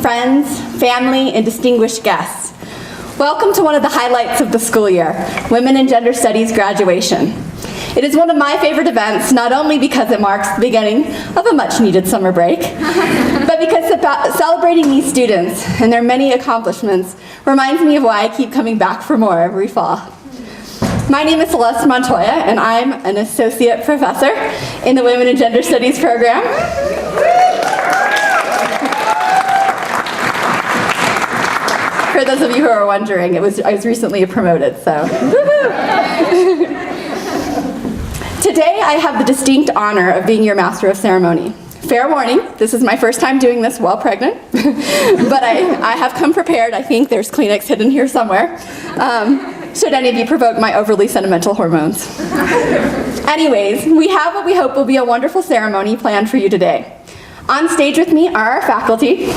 friends, family, and distinguished guests. Welcome to one of the highlights of the school year, Women in Gender Studies graduation. It is one of my favorite events, not only because it marks the beginning of a much-needed summer break, but because celebrating these students and their many accomplishments reminds me of why I keep coming back for more every fall. My name is Celeste Montoya, and I'm an associate professor in the Women in Gender Studies program. For those of you who are wondering, I was recently promoted, so woohoo! Today, I have the distinct honor of being your Master of Ceremony. Fair warning, this is my first time doing this while pregnant, but I have come prepared. I think there's Kleenex hidden here somewhere, should any of you provoke my overly sentimental hormones. Anyways, we have what we hope will be a wonderful ceremony planned for you today. On stage with me are our faculty.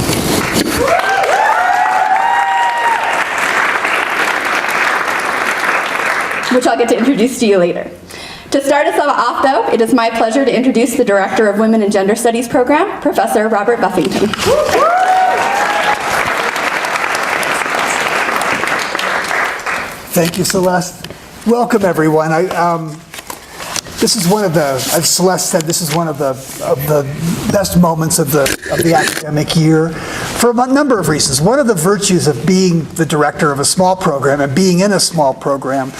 Which I'll get to introduce to you later. To start us off, though, it is my pleasure to introduce the Director of Women in Gender Studies program, Professor Robert Buffington. Thank you, Celeste. Welcome, everyone. This is one of the, as Celeste said, this is one of the best moments of the academic year for a number of reasons. One of the virtues of being the director of a small program and being in a small program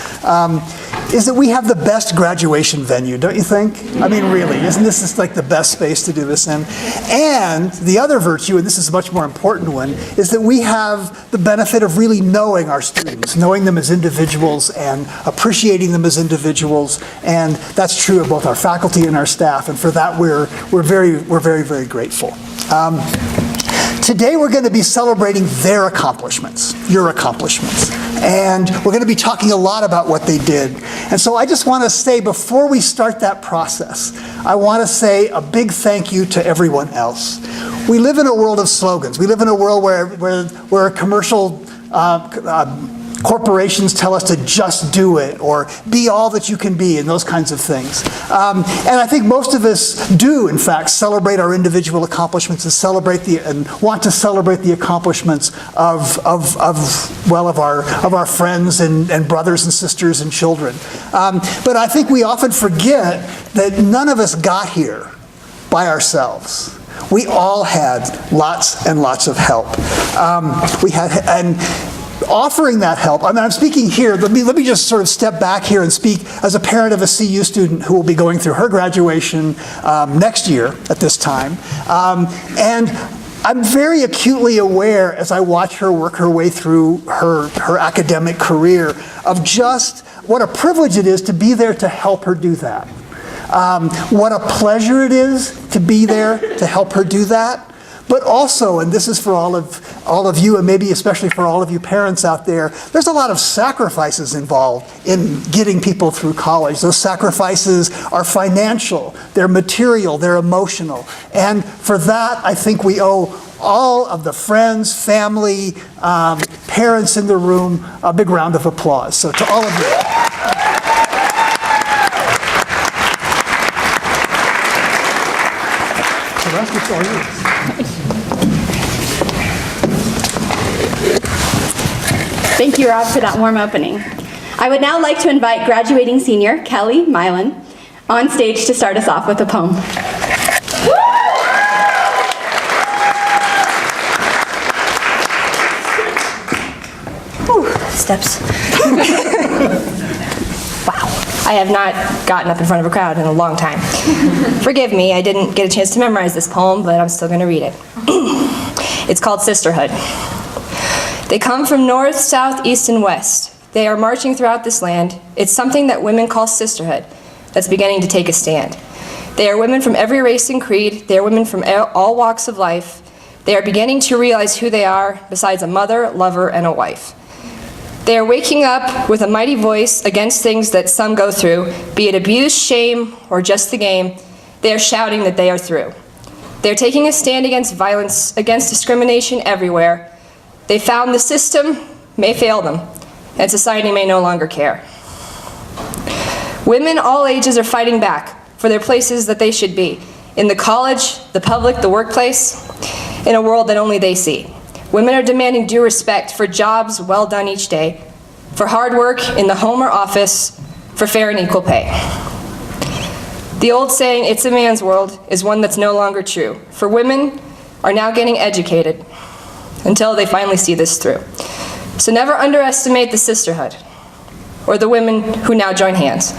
is that we have the best graduation venue, don't you think? I mean, really, isn't this just like the best space to do this in? And the other virtue, and this is a much more important one, is that we have the benefit of really knowing our students, knowing them as individuals and appreciating them as individuals, and that's true of both our faculty and our staff, and for that we're very, very grateful. Today we're going to be celebrating their accomplishments, your accomplishments, and we're going to be talking a lot about what they did. And so I just want to say, before we start that process, I want to say a big thank you to everyone else. We live in a world of slogans. We live in a world where commercial corporations tell us to just do it, or be all that you can be, and those kinds of things. And I think most of us do, in fact, celebrate our individual accomplishments and want to celebrate the accomplishments of our friends and brothers and sisters and children. But I think we often forget that none of us got here by ourselves. We all had lots and lots of help. Offering that help, I mean, I'm speaking here, let me just sort of step back here and speak as a parent of a CU student who will be going through her graduation next year at this time. And I'm very acutely aware, as I watch her work her way through her academic career, of just what a privilege it is to be there to help her do that. What a pleasure it is to be there to help her do that. But also, and this is for all of you, and maybe especially for all of you parents out there, there's a lot of sacrifices involved in getting people through college. Those sacrifices are financial, they're material, they're emotional. And for that, I think we owe all of the friends, family, parents in the room a big round of applause. So to all of you. The rest is all yours. Thank you, Rob, for that warm opening. I would now like to invite graduating senior Kelly Milan on stage to start us off with a poem. Whew, steps. Wow, I have not gotten up in front of a crowd in a long time. Forgive me, I didn't get a chance to memorize this poem, but I'm still going to read it. It's called Sisterhood. They come from north, south, east, and west. They are marching throughout this land. It's something that women call sisterhood that's beginning to take a stand. They are women from every race and creed. They are women from all walks of life. They are beginning to realize who they are besides a mother, lover, and a wife. They are waking up with a mighty voice against things that some go through, be it abuse, shame, or just the game. They are shouting that they are through. They are taking a stand against violence, against discrimination everywhere. They found the system may fail them, and society may no longer care. Women all ages are fighting back for their places that they should be, in the college, the public, the workplace, in a world that only they see. Women are demanding due respect for jobs well done each day, for hard work in the home or office, for fair and equal pay. The old saying, "It's a man's world," is one that's no longer true, for women are now getting educated until they finally see this through. So never underestimate the sisterhood, or the women who now join hands,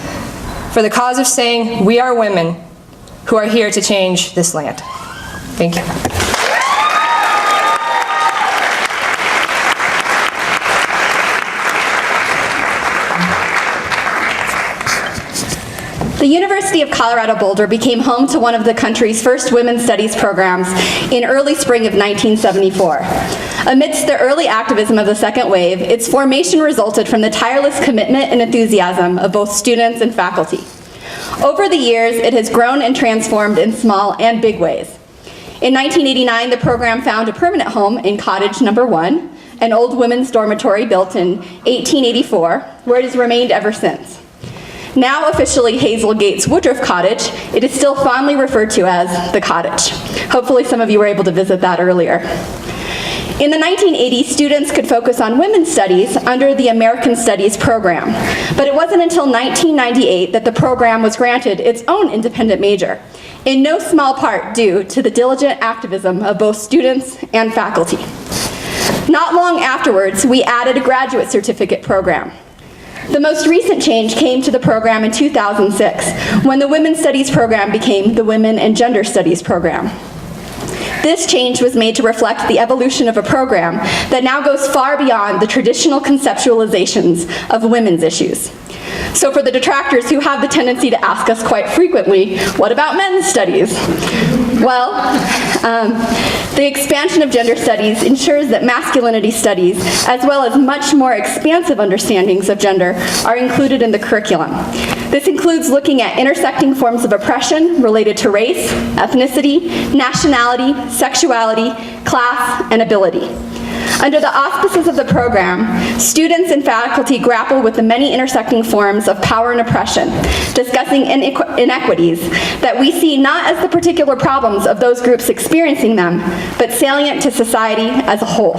for the cause of saying we are women who are here to change this land. Thank you. The University of Colorado Boulder became home to one of the country's first women's studies programs in early spring of 1974. Amidst the early activism of the second wave, its formation resulted from the tireless commitment and enthusiasm of both students and faculty. Over the years, it has grown and transformed in small and big ways. In 1989, the program found a permanent home in Cottage Number 1, an old women's dormitory built in 1884, where it has remained ever since. Now officially Hazel Gates Woodruff Cottage, it is still fondly referred to as the Cottage. Hopefully some of you were able to visit that earlier. In the 1980s, students could focus on women's studies under the American Studies program, but it wasn't until 1998 that the program was granted its own independent major, in no small part due to the diligent activism of both students and faculty. Not long afterwards, we added a graduate certificate program. The most recent change came to the program in 2006, when the Women's Studies program became the Women and Gender Studies program. This change was made to reflect the evolution of a program that now goes far beyond the traditional conceptualizations of women's issues. So for the detractors who have the tendency to ask us quite frequently, what about men's studies? Well, the expansion of gender studies ensures that masculinity studies, as well as much more expansive understandings of gender, are included in the curriculum. This includes looking at intersecting forms of oppression related to race, ethnicity, nationality, sexuality, class, and ability. Under the auspices of the program, students and faculty grapple with the many intersecting forms of power and oppression, discussing inequities that we see not as the particular problems of those groups experiencing them, but salient to society as a whole.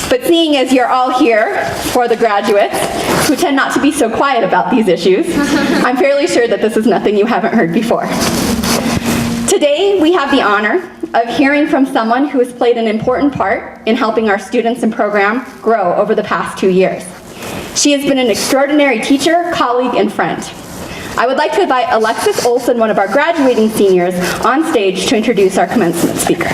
But seeing as you're all here for the graduates, who tend not to be so quiet about these issues, I'm fairly sure that this is nothing you haven't heard before. Today, we have the honor of hearing from someone who has played an important part in helping our students and program grow over the past 2 years. She has been an extraordinary teacher, colleague, and friend. I would like to invite Alexis Olson, one of our graduating seniors, on stage to introduce our commencement speaker.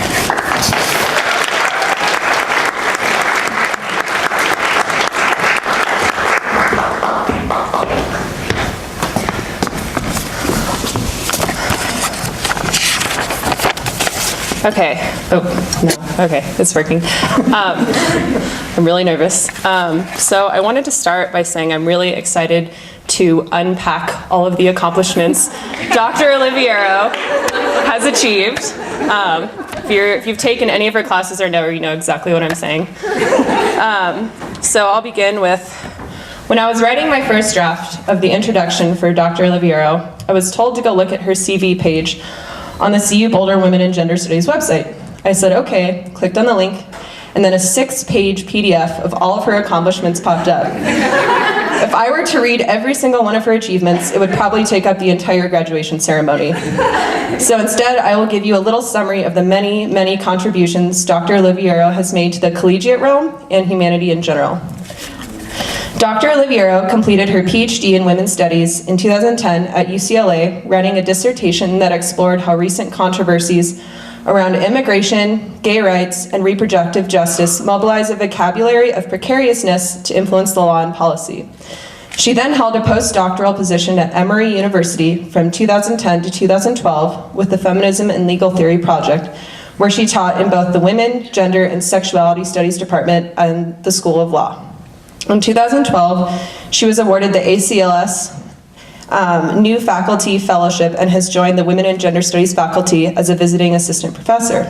Okay. Oh, no. Okay, it's working. I'm really nervous. So I wanted to start by saying I'm really excited to unpack all of the accomplishments Dr. Oliviero has achieved. If you've taken any of her classes or know, you know exactly what I'm saying. So I'll begin with, when I was writing my first draft of the introduction for Dr. Oliviero, I was told to go look at her CV page on the CU-Boulder Women and Gender Studies website. I said, okay, clicked on the link, and then a 6-page PDF of all of her accomplishments popped up. If I were to read every single one of her achievements, it would probably take up the entire graduation ceremony. So instead, I will give you a little summary of the many, many contributions Dr. Oliviero has made to the collegiate realm and humanity in general. Dr. Oliviero completed her PhD in Women's Studies in 2010 at UCLA, writing a dissertation that explored how recent controversies around immigration, gay rights, and reproductive justice mobilize a vocabulary of precariousness to influence the law and policy. She then held a postdoctoral position at Emory University from 2010 to 2012 with the Feminism and Legal Theory Project, where she taught in both the Women, Gender, and Sexuality Studies Department and the School of Law. In 2012, she was awarded the ACLS New Faculty Fellowship and has joined the Women and Gender Studies faculty as a visiting assistant professor.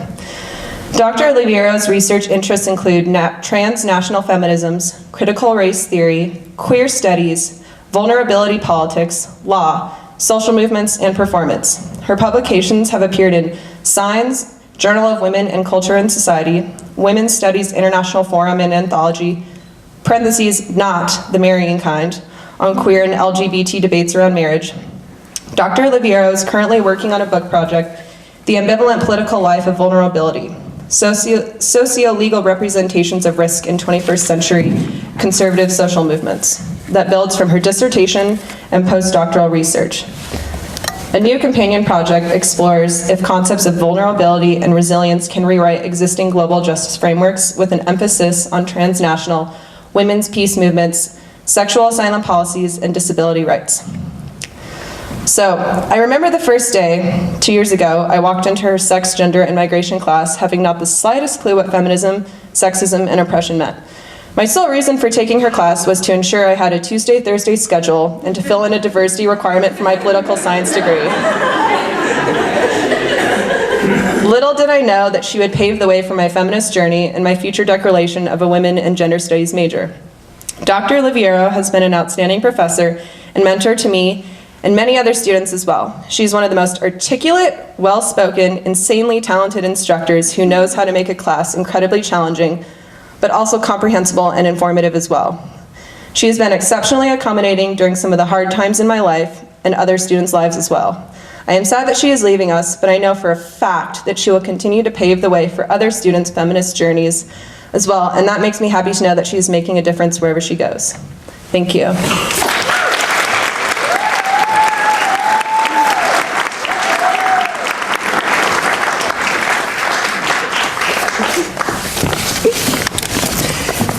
Dr. Oliviero's research interests include transnational feminisms, critical race theory, queer studies, vulnerability politics, law, social movements, and performance. Her publications have appeared in Signs, Journal of Women and Culture and Society, Women's Studies International Forum and Anthology, parentheses, not the marrying kind, on queer and LGBT debates around marriage. Dr. Oliviero is currently working on a book project, The Ambivalent Political Life of Vulnerability, Socio-Legal Representations of Risk in 21st Century Conservative Social Movements, that builds from her dissertation and postdoctoral research. A new companion project explores if concepts of vulnerability and resilience can rewrite existing global justice frameworks with an emphasis on transnational women's peace movements, sexual asylum policies, and disability rights. So, I remember the first day, 2 years ago, I walked into her sex, gender, and migration class having not the slightest clue what feminism, sexism, and oppression meant. My sole reason for taking her class was to ensure I had a Tuesday-Thursday schedule and to fill in a diversity requirement for my political science degree. Little did I know that she would pave the way for my feminist journey and my future declaration of a women and gender studies major. Dr. Oliviero has been an outstanding professor and mentor to me and many other students as well. She's one of the most articulate, well-spoken, insanely talented instructors who knows how to make a class incredibly challenging, but also comprehensible and informative as well. She has been exceptionally accommodating during some of the hard times in my life and other students' lives as well. I am sad that she is leaving us, but I know for a fact that she will continue to pave the way for other students' feminist journeys as well, and that makes me happy to know that she is making a difference wherever she goes. Thank you.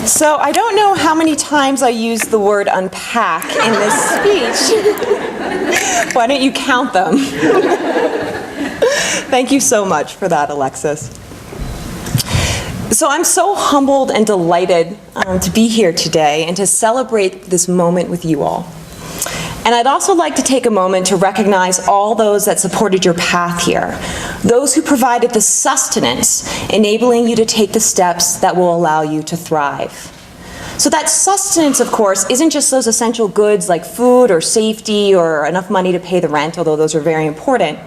So I don't know how many times I used the word unpack in this speech. Why don't you count them? Thank you so much for that, Alexis. So I'm so humbled and delighted to be here today and to celebrate this moment with you all. And I'd also like to take a moment to recognize all those that supported your path here, those who provided the sustenance, enabling you to take the steps that will allow you to thrive. So that sustenance, of course, isn't just those essential goods like food or safety or enough money to pay the rent, although those are very important.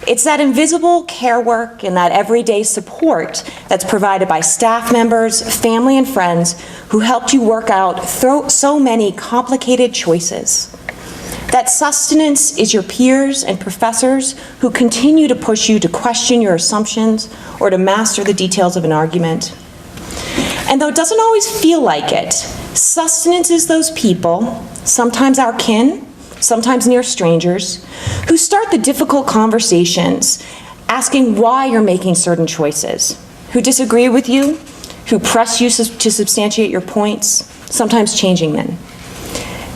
It's that invisible care work and that everyday support that's provided by staff members, family, and friends who helped you work out through so many complicated choices. That sustenance is your peers and professors who continue to push you to question your assumptions or to master the details of an argument. And though it doesn't always feel like it, sustenance is those people, sometimes our kin, sometimes near strangers, who start the difficult conversations asking why you're making certain choices, who disagree with you, who press you to substantiate your points, sometimes changing them.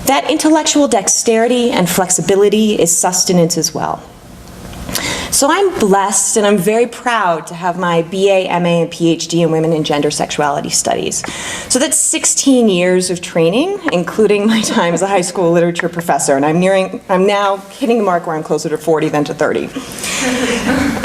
That intellectual dexterity and flexibility is sustenance as well. So I'm blessed and I'm very proud to have my BA, MA, and PhD in Women and Gender Sexuality Studies. So that's 16 years of training, including my time as a high school literature professor, and I'm now hitting the mark where I'm closer to 40 than to 30.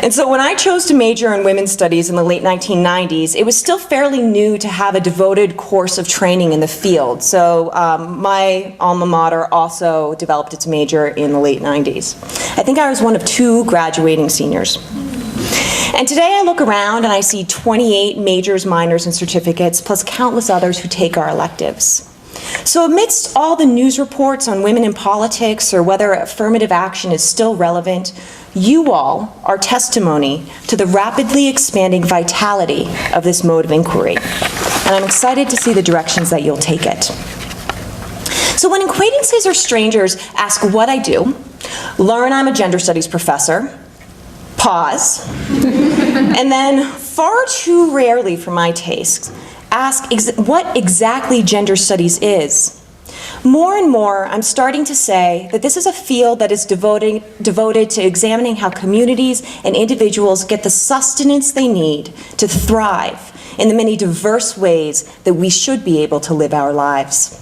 And so when I chose to major in women's studies in the late 1990s, it was still fairly new to have a devoted course of training in the field. So my alma mater also developed its major in the late 90s. I think I was one of 2 graduating seniors. And today I look around and I see 28 majors, minors, and certificates, plus countless others who take our electives. So amidst all the news reports on women in politics or whether affirmative action is still relevant, you all are testimony to the rapidly expanding vitality of this mode of inquiry. And I'm excited to see the directions that you'll take it. So when acquaintances or strangers ask what I do, learn I'm a gender studies professor, pause, and then far too rarely for my taste, ask what exactly gender studies is. More and more, I'm starting to say that this is a field that is devoted to examining how communities and individuals get the sustenance they need to thrive in the many diverse ways that we should be able to live our lives.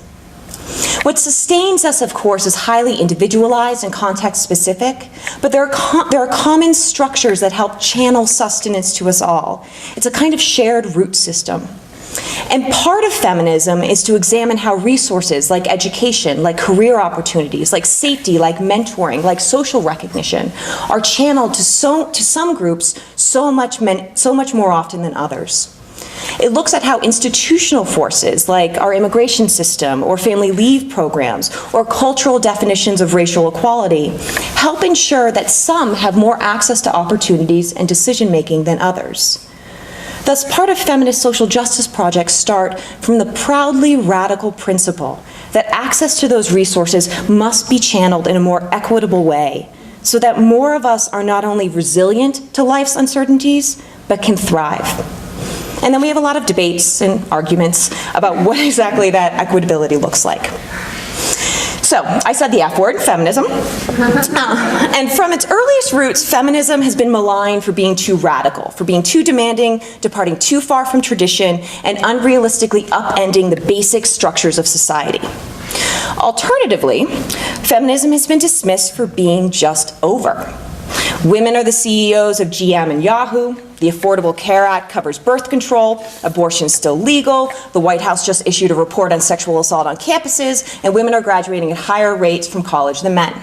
What sustains us, of course, is highly individualized and context-specific, but there are common structures that help channel sustenance to us all. It's a kind of shared root system. And part of feminism is to examine how resources like education, like career opportunities, like safety, like mentoring, like social recognition are channeled to some groups so much more often than others. It looks at how institutional forces like our immigration system or family leave programs or cultural definitions of racial equality help ensure that some have more access to opportunities and decision-making than others. Thus, part of feminist social justice projects start from the proudly radical principle that access to those resources must be channeled in a more equitable way so that more of us are not only resilient to life's uncertainties, but can thrive. And then we have a lot of debates and arguments about what exactly that equitability looks like. So, I said the F word, feminism. And from its earliest roots, feminism has been maligned for being too radical, for being too demanding, departing too far from tradition, and unrealistically upending the basic structures of society. Alternatively, feminism has been dismissed for being just over. Women are the CEOs of GM and Yahoo. The Affordable Care Act covers birth control. Abortion's still legal. The White House just issued a report on sexual assault on campuses, and women are graduating at higher rates from college than men.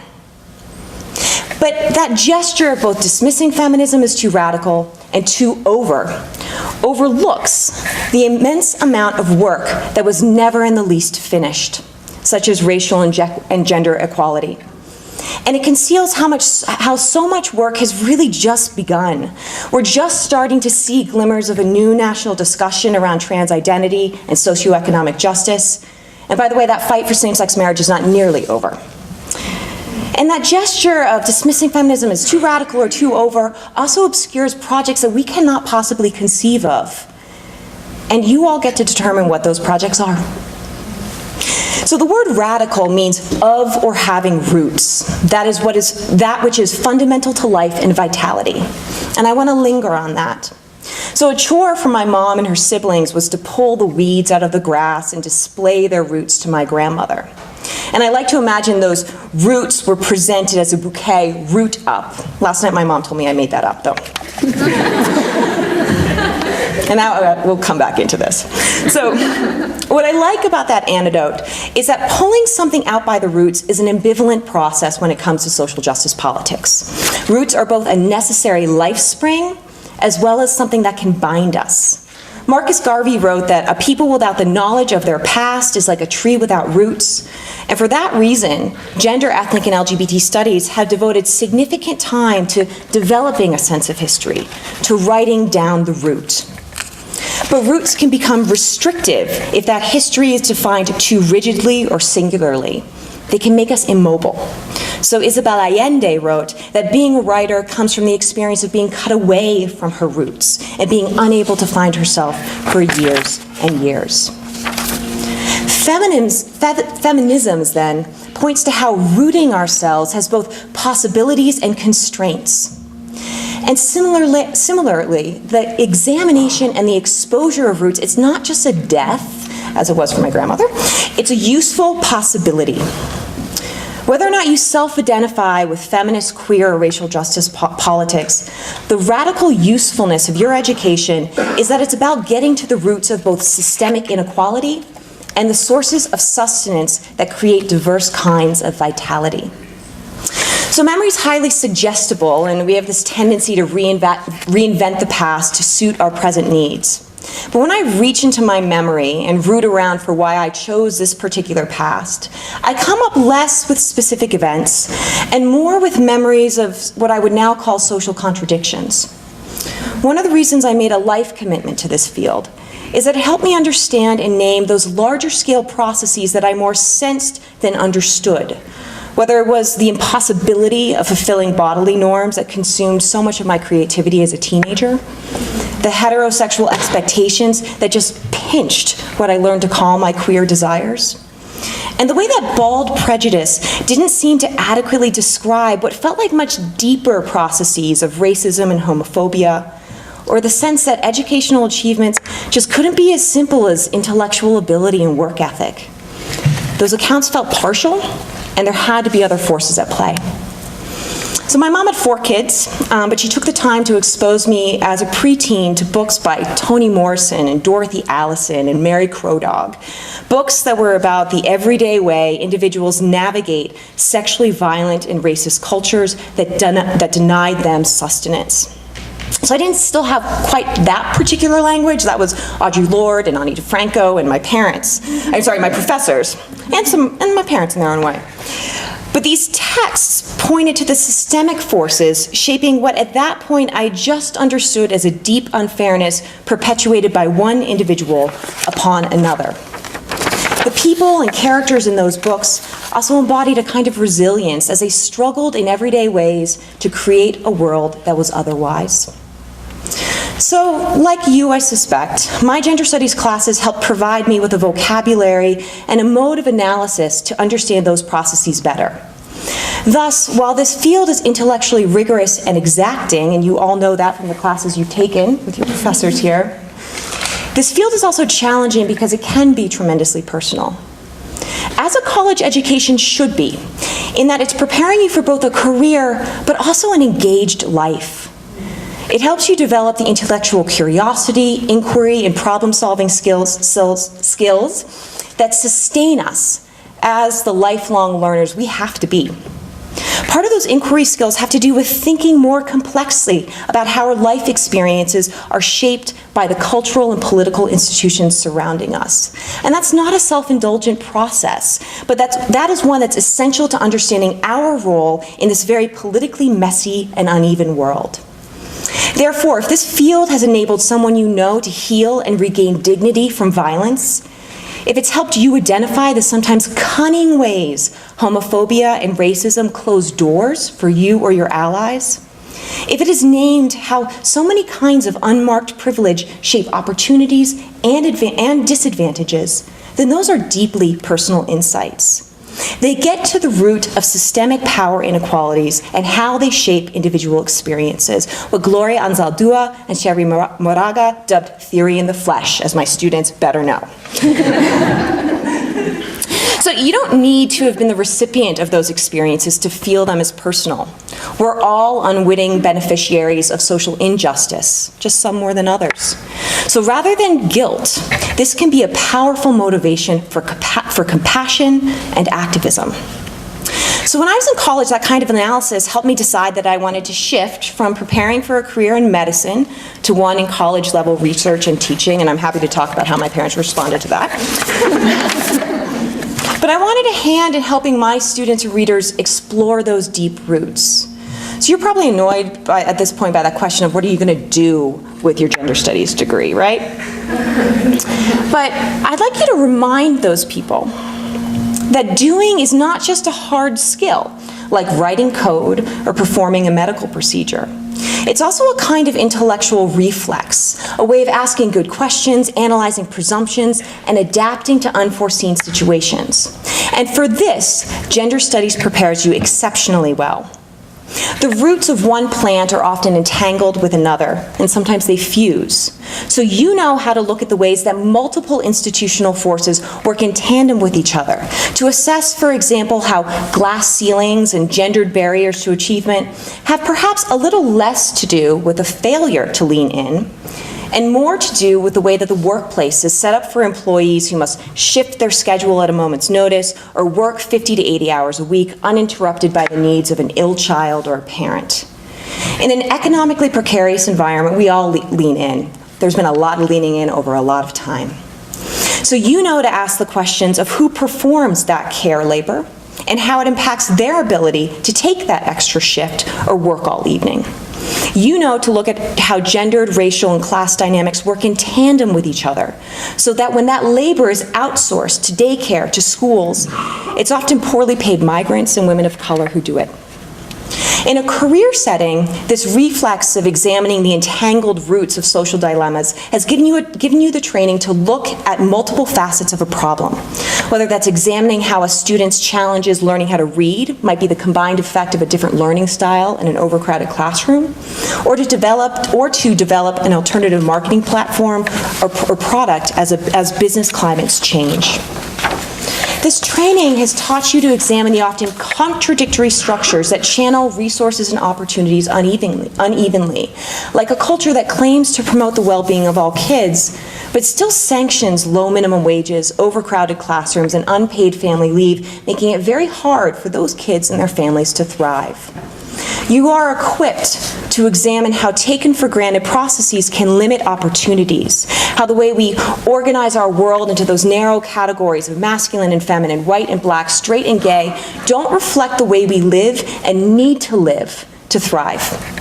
But that gesture of both dismissing feminism as too radical and too overlooks the immense amount of work that was never in the least finished, such as racial and gender equality. And it conceals how so much work has really just begun. We're just starting to see glimmers of a new national discussion around trans identity and socioeconomic justice. And by the way, that fight for same-sex marriage is not nearly over. And that gesture of dismissing feminism as too radical or too over also obscures projects that we cannot possibly conceive of. And you all get to determine what those projects are. So the word radical means of or having roots. That which is fundamental to life and vitality. And I want to linger on that. So a chore for my mom and her siblings was to pull the weeds out of the grass and display their roots to my grandmother. And I like to imagine those roots were presented as a bouquet root up. Last night my mom told me I made that up though. And now we'll come back into this. So what I like about that anecdote is that pulling something out by the roots is an ambivalent process when it comes to social justice politics. Roots are both a necessary life spring as well as something that can bind us. Marcus Garvey wrote that a people without the knowledge of their past is like a tree without roots. And for that reason, gender, ethnic, and LGBT studies have devoted significant time to developing a sense of history, to writing down the root. But roots can become restrictive if that history is defined too rigidly or singularly. They can make us immobile. So Isabel Allende wrote that being a writer comes from the experience of being cut away from her roots and being unable to find herself for years and years. Feminisms then points to how rooting ourselves has both possibilities and constraints. And similarly, the examination and the exposure of roots, it's not just a death, as it was for my grandmother, it's a useful possibility. Whether or not you self-identify with feminist, queer, or racial justice politics, the radical usefulness of your education is that it's about getting to the roots of both systemic inequality and the sources of sustenance that create diverse kinds of vitality. So memory is highly suggestible, and we have this tendency to reinvent the past to suit our present needs. But when I reach into my memory and root around for why I chose this particular past, I come up less with specific events and more with memories of what I would now call social contradictions. One of the reasons I made a life commitment to this field is that it helped me understand and name those larger scale processes that I more sensed than understood. Whether it was the impossibility of fulfilling bodily norms that consumed so much of my creativity as a teenager, the heterosexual expectations that just pinched what I learned to call my queer desires, and the way that bald prejudice didn't seem to adequately describe what felt like much deeper processes of racism and homophobia, or the sense that educational achievements just couldn't be as simple as intellectual ability and work ethic. Those accounts felt partial, and there had to be other forces at play. So my mom had 4 kids, but she took the time to expose me as a preteen to books by Toni Morrison and Dorothy Allison and Mary Crodog, books that were about the everyday way individuals navigate sexually violent and racist cultures that denied them sustenance. So I didn't still have quite that particular language. That was Audre Lorde and Ani DeFranco and my parents. I'm sorry, my professors, and my parents in their own way. But these texts pointed to the systemic forces shaping what at that point I just understood as a deep unfairness perpetuated by one individual upon another. The people and characters in those books also embodied a kind of resilience as they struggled in everyday ways to create a world that was otherwise. So, like you, I suspect, my gender studies classes helped provide me with a vocabulary and a mode of analysis to understand those processes better. Thus, while this field is intellectually rigorous and exacting, and you all know that from the classes you've taken with your professors here, this field is also challenging because it can be tremendously personal. As a college education should be, in that it's preparing you for both a career but also an engaged life. It helps you develop the intellectual curiosity, inquiry, and problem-solving skills that sustain us as the lifelong learners we have to be. Part of those inquiry skills have to do with thinking more complexly about how our life experiences are shaped by the cultural and political institutions surrounding us. And that's not a self-indulgent process, but that is one that's essential to understanding our role in this very politically messy and uneven world. Therefore, if this field has enabled someone you know to heal and regain dignity from violence, if it's helped you identify the sometimes cunning ways homophobia and racism close doors for you or your allies, if it has named how so many kinds of unmarked privilege shape opportunities and disadvantages, then those are deeply personal insights. They get to the root of systemic power inequalities and how they shape individual experiences, what Gloria Anzaldúa and Sherry Moraga dubbed theory in the flesh, as my students better know. So you don't need to have been the recipient of those experiences to feel them as personal. We're all unwitting beneficiaries of social injustice, just some more than others. So rather than guilt, this can be a powerful motivation for compassion and activism. So when I was in college, that kind of analysis helped me decide that I wanted to shift from preparing for a career in medicine to one in college-level research and teaching, and I'm happy to talk about how my parents responded to that. But I wanted a hand in helping my students and readers explore those deep roots. So you're probably annoyed at this point by that question of what are you going to do with your gender studies degree, right? But I'd like you to remind those people that doing is not just a hard skill, like writing code or performing a medical procedure. It's also a kind of intellectual reflex, a way of asking good questions, analyzing presumptions, and adapting to unforeseen situations. And for this, gender studies prepares you exceptionally well. The roots of one plant are often entangled with another, and sometimes they fuse. So you know how to look at the ways that multiple institutional forces work in tandem with each other, to assess, for example, how glass ceilings and gendered barriers to achievement have perhaps a little less to do with a failure to lean in, and more to do with the way that the workplace is set up for employees who must shift their schedule at a moment's notice or work 50 to 80 hours a week uninterrupted by the needs of an ill child or a parent. In an economically precarious environment, we all lean in. There's been a lot of leaning in over a lot of time. So you know to ask the questions of who performs that care labor and how it impacts their ability to take that extra shift or work all evening. You know to look at how gendered, racial, and class dynamics work in tandem with each other, so that when that labor is outsourced to daycare, to schools, it's often poorly paid migrants and women of color who do it. In a career setting, this reflex of examining the entangled roots of social dilemmas has given you the training to look at multiple facets of a problem. Whether that's examining how a student's challenges learning how to read might be the combined effect of a different learning style in an overcrowded classroom, or to develop an alternative marketing platform or product as business climates change. This training has taught you to examine the often contradictory structures that channel resources and opportunities unevenly, like a culture that claims to promote the well-being of all kids, but still sanctions low minimum wages, overcrowded classrooms, and unpaid family leave, making it very hard for those kids and their families to thrive. You are equipped to examine how taken for granted processes can limit opportunities, how the way we organize our world into those narrow categories of masculine and feminine, white and black, straight and gay, don't reflect the way we live and need to live to thrive.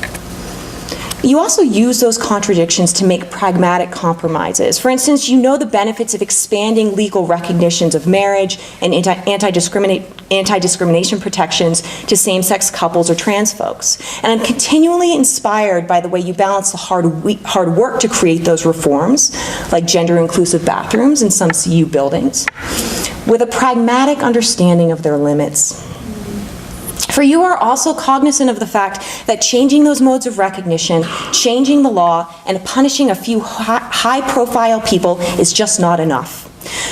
You also use those contradictions to make pragmatic compromises. For instance, you know the benefits of expanding legal recognitions of marriage and anti-discrimination protections to same-sex couples or trans folks. And I'm continually inspired by the way you balance the hard work to create those reforms, like gender-inclusive bathrooms in some CU buildings, with a pragmatic understanding of their limits. For you are also cognizant of the fact that changing those modes of recognition, changing the law, and punishing a few high-profile people is just not enough.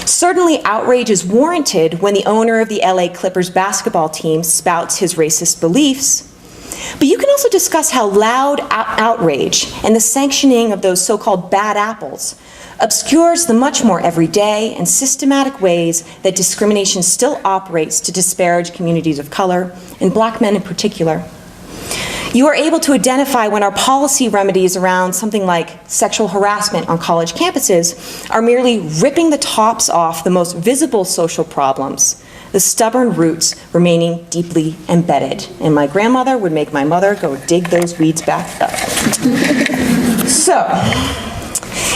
Certainly, outrage is warranted when the owner of the LA Clippers basketball team spouts his racist beliefs. But you can also discuss how loud outrage and the sanctioning of those so-called bad apples obscures the much more everyday and systematic ways that discrimination still operates to disparage communities of color, and black men in particular. You are able to identify when our policy remedies around something like sexual harassment on college campuses are merely ripping the tops off the most visible social problems, the stubborn roots remaining deeply embedded. And my grandmother would make my mother go dig those weeds back up. So,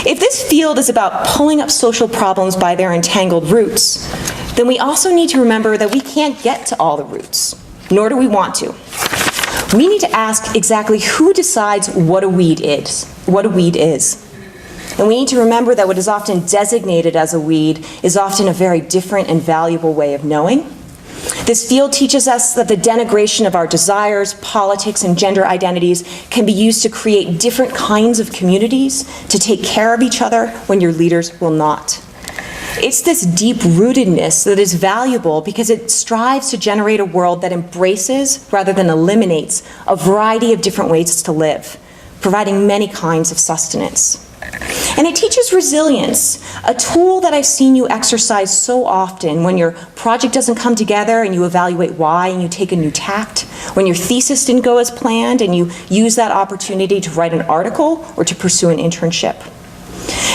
if this field is about pulling up social problems by their entangled roots, then we also need to remember that we can't get to all the roots, nor do we want to. We need to ask exactly who decides what a weed is. And we need to remember that what is often designated as a weed is often a very different and valuable way of knowing. This field teaches us that the denigration of our desires, politics, and gender identities can be used to create different kinds of communities, to take care of each other when your leaders will not. It's this deep-rootedness that is valuable because it strives to generate a world that embraces, rather than eliminates, a variety of different ways to live, providing many kinds of sustenance. And it teaches resilience, a tool that I've seen you exercise so often when your project doesn't come together and you evaluate why and you take a new tact, when your thesis didn't go as planned and you use that opportunity to write an article or to pursue an internship.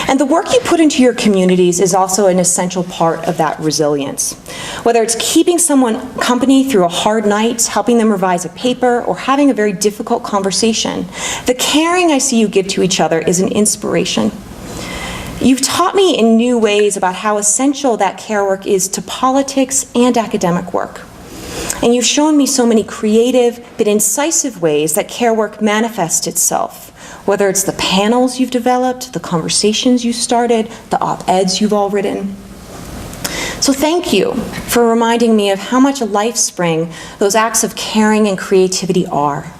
And the work you put into your communities is also an essential part of that resilience. Whether it's keeping someone company through a hard night, helping them revise a paper, or having a very difficult conversation, the caring I see you give to each other is an inspiration. You've taught me in new ways about how essential that care work is to politics and academic work. And you've shown me so many creative but incisive ways that care work manifests itself, whether it's the panels you've developed, the conversations you started, the op-eds you've all written. So thank you for reminding me of how much a life spring those acts of caring and creativity are.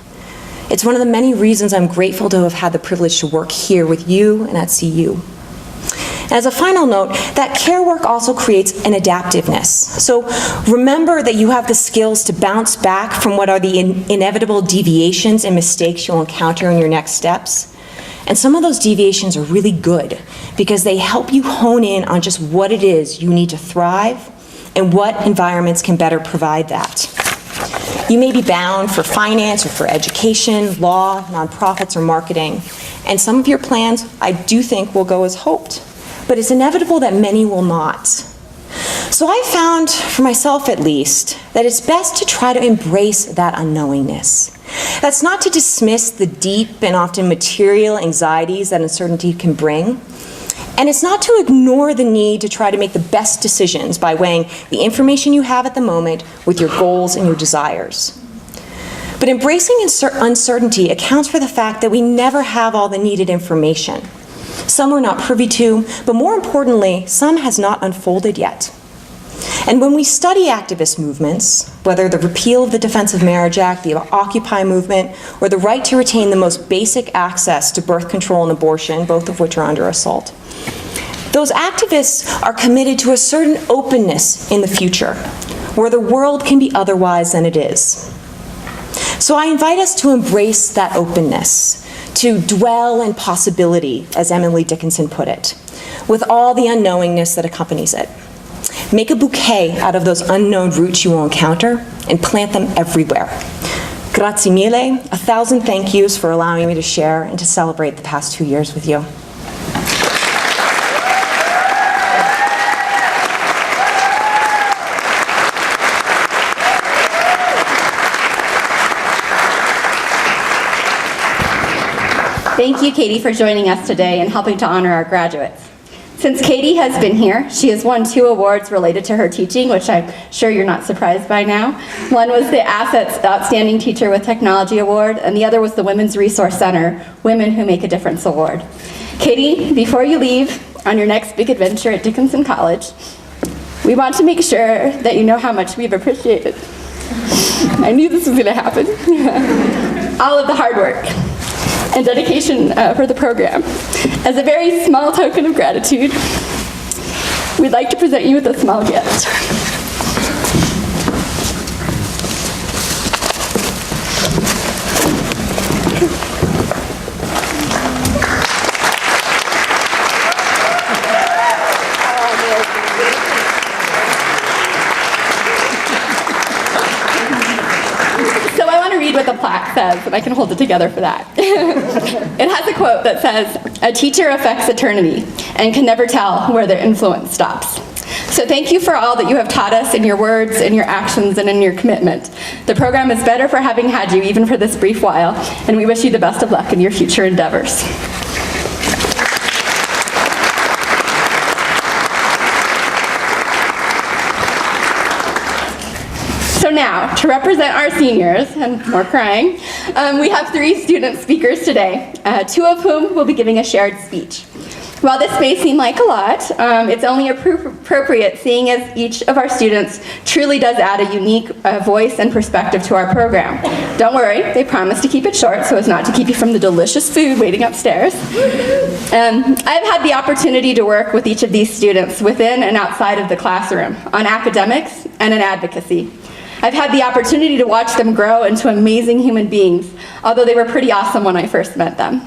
It's one of the many reasons I'm grateful to have had the privilege to work here with you and at CU. As a final note, that care work also creates an adaptiveness. So remember that you have the skills to bounce back from what are the inevitable deviations and mistakes you'll encounter in your next steps. And some of those deviations are really good because they help you hone in on just what it is you need to thrive and what environments can better provide that. You may be bound for finance or for education, law, nonprofits, or marketing. And some of your plans, I do think, will go as hoped. But it's inevitable that many will not. So I found, for myself at least, that it's best to try to embrace that unknowingness. That's not to dismiss the deep and often material anxieties that uncertainty can bring. And it's not to ignore the need to try to make the best decisions by weighing the information you have at the moment with your goals and your desires. But embracing uncertainty accounts for the fact that we never have all the needed information. Some we're not privy to, but more importantly, some has not unfolded yet. And when we study activist movements, whether the repeal of the Defense of Marriage Act, the Occupy movement, or the right to retain the most basic access to birth control and abortion, both of which are under assault, those activists are committed to a certain openness in the future, where the world can be otherwise than it is. So I invite us to embrace that openness, to dwell in possibility, as Emily Dickinson put it, with all the unknowingness that accompanies it. Make a bouquet out of those unknown roots you will encounter and plant them everywhere. Grazie mille. 1,000 thank yous for allowing me to share and to celebrate the past 2 years with you. Thank you, Katie, for joining us today and helping to honor our graduates. Since Katie has been here, she has won 2 awards related to her teaching, which I'm sure you're not surprised by now. One was the Assets Outstanding Teacher with Technology Award, and the other was the Women's Resource Center Women Who Make a Difference Award. Katie, before you leave on your next big adventure at Dickinson College, we want to make sure that you know how much we've appreciated. I knew this was going to happen. All of the hard work and dedication for the program. As a very small token of gratitude, we'd like to present you with a small gift. What the plaque says, and I can hold it together for that. It has a quote that says, "A teacher affects eternity and can never tell where their influence stops." So thank you for all that you have taught us in your words, in your actions, and in your commitment. The program is better for having had you, even for this brief while, and we wish you the best of luck in your future endeavors. So now, to represent our seniors, and more crying, we have 3 student speakers today, 2 of whom will be giving a shared speech. While this may seem like a lot, it's only appropriate seeing as each of our students truly does add a unique voice and perspective to our program. Don't worry, they promise to keep it short so as not to keep you from the delicious food waiting upstairs. I've had the opportunity to work with each of these students within and outside of the classroom on academics and in advocacy. I've had the opportunity to watch them grow into amazing human beings, although they were pretty awesome when I first met them.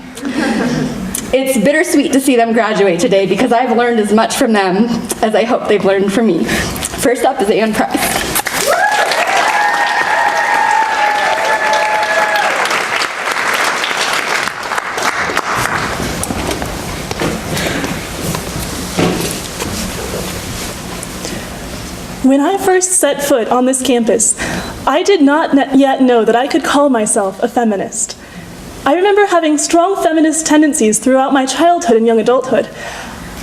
It's bittersweet to see them graduate today because I've learned as much from them as I hope they've learned from me. First up is Ann Price. When I first set foot on this campus, I did not yet know that I could call myself a feminist. I remember having strong feminist tendencies throughout my childhood and young adulthood.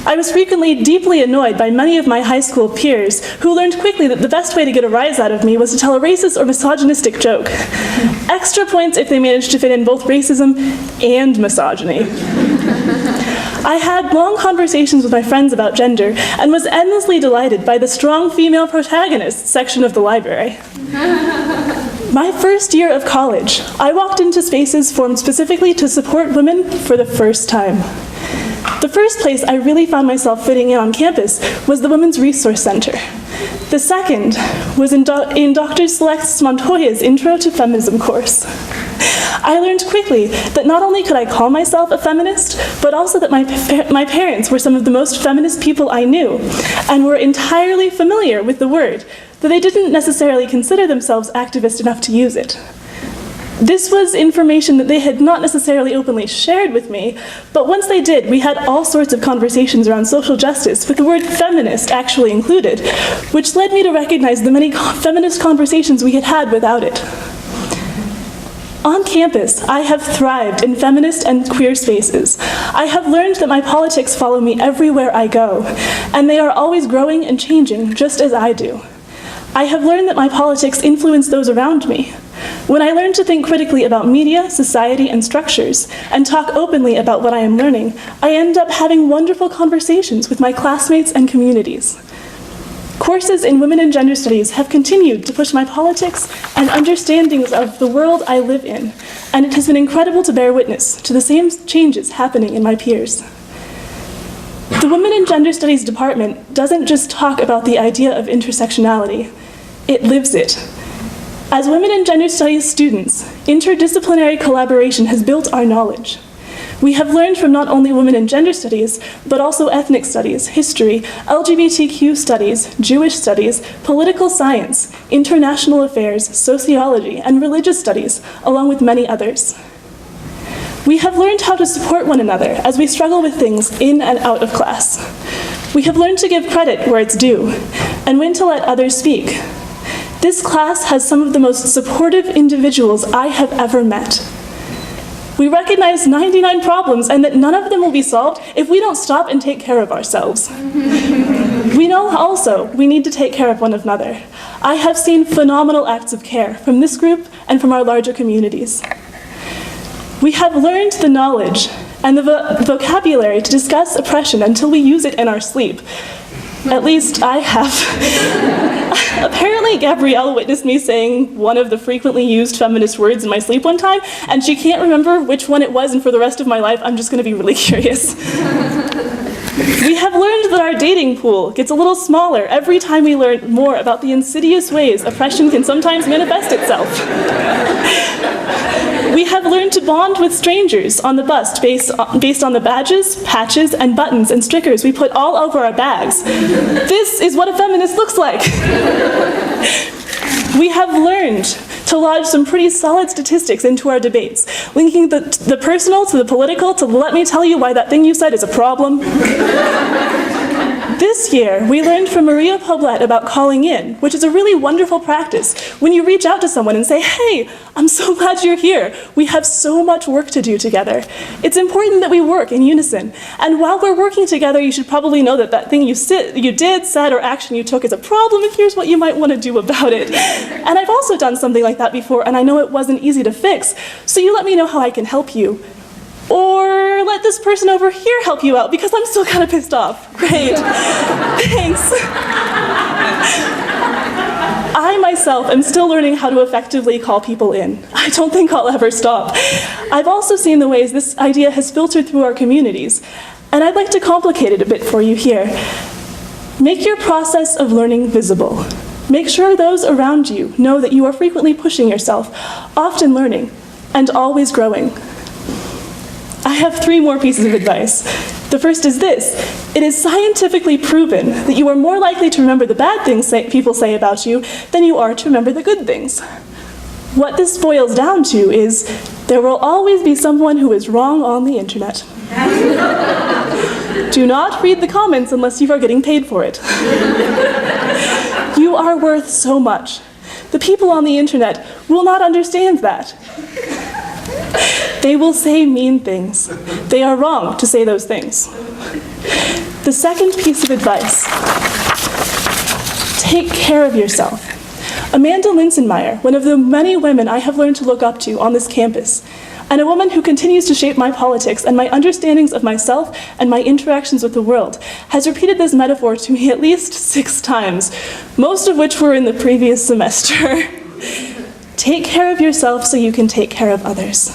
I was frequently deeply annoyed by many of my high school peers who learned quickly that the best way to get a rise out of me was to tell a racist or misogynistic joke. Extra points if they managed to fit in both racism and misogyny. I had long conversations with my friends about gender and was endlessly delighted by the strong female protagonist section of the library. My first year of college, I walked into spaces formed specifically to support women for the first time. The first place I really found myself fitting in on campus was the Women's Resource Center. The second was in Dr. Celeste Montoya's Intro to Feminism course. I learned quickly that not only could I call myself a feminist, but also that my parents were some of the most feminist people I knew, and were entirely familiar with the word, though they didn't necessarily consider themselves activist enough to use it. This was information that they had not necessarily openly shared with me, but once they did, we had all sorts of conversations around social justice, with the word feminist actually included, which led me to recognize the many feminist conversations we had had without it. On campus, I have thrived in feminist and queer spaces. I have learned that my politics follow me everywhere I go, and they are always growing and changing, just as I do. I have learned that my politics influence those around me. When I learn to think critically about media, society, and structures, and talk openly about what I am learning, I end up having wonderful conversations with my classmates and communities. Courses in women and gender studies have continued to push my politics and understandings of the world I live in, and it has been incredible to bear witness to the same changes happening in my peers. The Women and Gender Studies department doesn't just talk about the idea of intersectionality, it lives it. As women and gender studies students, interdisciplinary collaboration has built our knowledge. We have learned from not only women and gender studies, but also ethnic studies, history, LGBTQ studies, Jewish studies, political science, international affairs, sociology, and religious studies, along with many others. We have learned how to support one another as we struggle with things in and out of class. We have learned to give credit where it's due, and when to let others speak. This class has some of the most supportive individuals I have ever met. We recognize 99 problems and that none of them will be solved if we don't stop and take care of ourselves. We know also we need to take care of one another. I have seen phenomenal acts of care from this group and from our larger communities. We have learned the knowledge and the vocabulary to discuss oppression until we use it in our sleep. At least I have. Apparently, Gabrielle witnessed me saying one of the frequently used feminist words in my sleep one time, and she can't remember which one it was, and for the rest of my life, I'm just going to be really curious. We have learned that our dating pool gets a little smaller every time we learn more about the insidious ways oppression can sometimes manifest itself. We have learned to bond with strangers on the bus based on the badges, patches, and buttons and stickers we put all over our bags. This is what a feminist looks like. We have learned to lodge some pretty solid statistics into our debates, linking the personal to the political to let me tell you why that thing you said is a problem. This year, we learned from Maria Poblet about calling in, which is a really wonderful practice. When you reach out to someone and say, hey, I'm so glad you're here. We have so much work to do together. It's important that we work in unison. And while we're working together, you should probably know that that thing you did, said, or action you took is a problem, and here's what you might want to do about it. And I've also done something like that before, and I know it wasn't easy to fix. So you let me know how I can help you. Or let this person over here help you out, because I'm still kind of pissed off. Great. Thanks. I myself am still learning how to effectively call people in. I don't think I'll ever stop. I've also seen the ways this idea has filtered through our communities, and I'd like to complicate it a bit for you here. Make your process of learning visible. Make sure those around you know that you are frequently pushing yourself, often learning, and always growing. I have 3 more pieces of advice. The first is this. It is scientifically proven that you are more likely to remember the bad things people say about you than you are to remember the good things. What this boils down to is there will always be someone who is wrong on the internet. Do not read the comments unless you are getting paid for it. You are worth so much. The people on the internet will not understand that. They will say mean things. They are wrong to say those things. The second piece of advice, take care of yourself. Amanda Linsenmeyer, one of the many women I have learned to look up to on this campus, and a woman who continues to shape my politics and my understandings of myself and my interactions with the world, has repeated this metaphor to me at least 6 times, most of which were in the previous semester. Take care of yourself so you can take care of others.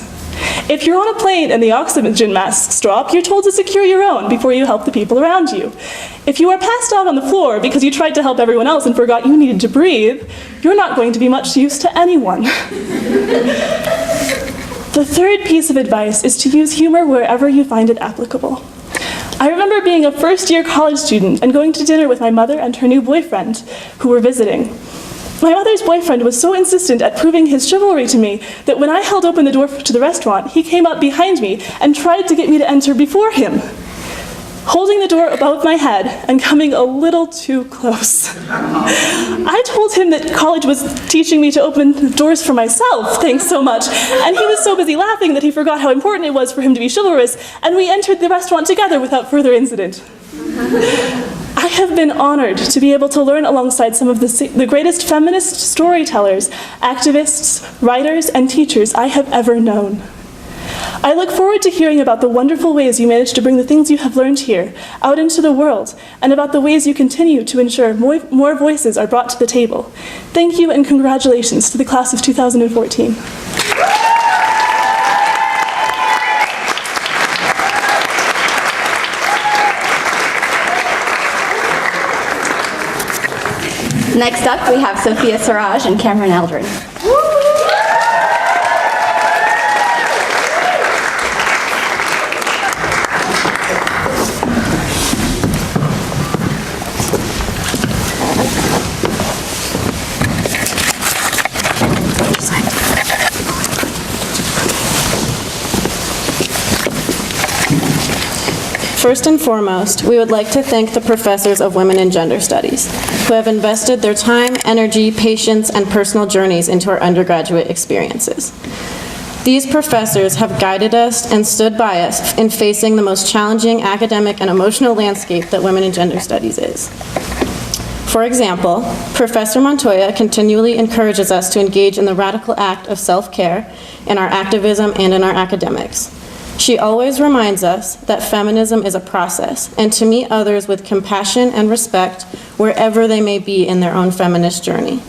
If you're on a plane and the oxygen masks drop, you're told to secure your own before you help the people around you. If you are passed out on the floor because you tried to help everyone else and forgot you needed to breathe, you're not going to be much use to anyone. The third piece of advice is to use humor wherever you find it applicable. I remember being a first-year college student and going to dinner with my mother and her new boyfriend, who were visiting. My mother's boyfriend was so insistent at proving his chivalry to me that when I held open the door to the restaurant, he came up behind me and tried to get me to enter before him, holding the door above my head and coming a little too close. I told him that college was teaching me to open doors for myself, thanks so much, and he was so busy laughing that he forgot how important it was for him to be chivalrous, and we entered the restaurant together without further incident. I have been honored to be able to learn alongside some of the greatest feminist storytellers, activists, writers, and teachers I have ever known. I look forward to hearing about the wonderful ways you manage to bring the things you have learned here out into the world, and about the ways you continue to ensure more voices are brought to the table. Thank you and congratulations to the class of 2014. Next up, we have Sophia, Surage, and Cameron Eldrin. First and foremost, we would like to thank the professors of Women and Gender Studies, who have invested their time, energy, patience, and personal journeys into our undergraduate experiences. These professors have guided us and stood by us in facing the most challenging academic and emotional landscape that Women and Gender Studies is. For example, Professor Montoya continually encourages us to engage in the radical act of self-care in our activism and in our academics. She always reminds us that feminism is a process and to meet others with compassion and respect wherever they may be in their own feminist journey.